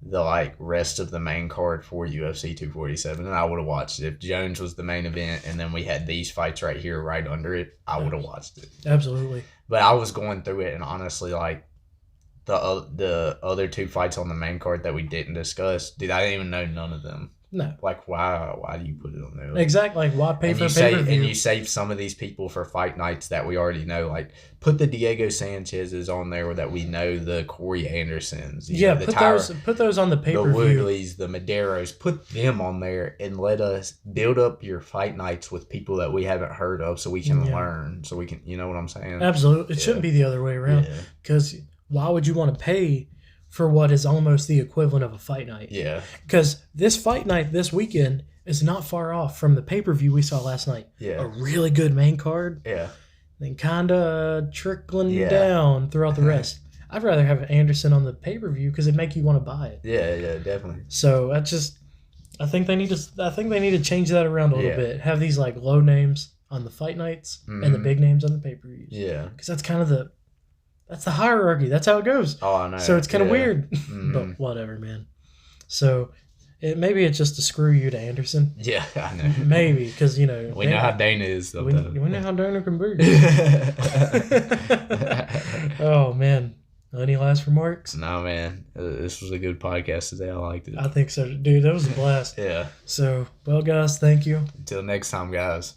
[SPEAKER 3] like rest of the main card for UFC 247, and I would have watched it. If Jones was the main event, and then we had these fights right here, right under it, I would have watched it.
[SPEAKER 1] Absolutely.
[SPEAKER 3] But I was going through it, and honestly, like the other 2 fights on the main card that we didn't discuss, dude, I didn't even know none of them.
[SPEAKER 1] No.
[SPEAKER 3] Like, why do you put it on there? Like,
[SPEAKER 1] exactly. Like, why pay for pay-per-view?
[SPEAKER 3] And you save some of these people for fight nights that we already know. Like, put the Diego Sanchez's on there that we know, the Corey Andersons.
[SPEAKER 1] Put those on the pay-per-view.
[SPEAKER 3] The Woodleys, the Maderos. Put them on there and let us build up your fight nights with people that we haven't heard of so we can learn. So we can, you know what I'm saying?
[SPEAKER 1] Absolutely. It shouldn't be the other way around. Because why would you want to pay for what is almost the equivalent of a fight night?
[SPEAKER 3] Yeah.
[SPEAKER 1] Because this fight night this weekend is not far off from the pay-per-view we saw last night.
[SPEAKER 3] Yeah.
[SPEAKER 1] A really good main card.
[SPEAKER 3] Yeah.
[SPEAKER 1] Then kind of trickling down throughout the rest. I'd rather have Anderson on the pay-per-view because it'd make you want to buy it.
[SPEAKER 3] Yeah, definitely.
[SPEAKER 1] So I think they need to change that around a little bit. Have these like low names on the fight nights and the big names on the pay-per-views.
[SPEAKER 3] Yeah.
[SPEAKER 1] Because that's kind of that's the hierarchy. That's how it goes.
[SPEAKER 3] Oh, I know.
[SPEAKER 1] So it's kind of weird. But whatever, man. So maybe it's just to screw you to Anderson.
[SPEAKER 3] Yeah, I know.
[SPEAKER 1] Maybe, because,
[SPEAKER 3] we know how Dana is sometimes.
[SPEAKER 1] We know how Dana can be. Oh, man. Any last remarks?
[SPEAKER 3] No, man. This was a good podcast today. I liked it.
[SPEAKER 1] I think so. Dude, that was a blast.
[SPEAKER 3] Yeah.
[SPEAKER 1] So, well, guys, thank you.
[SPEAKER 3] Until next time, guys.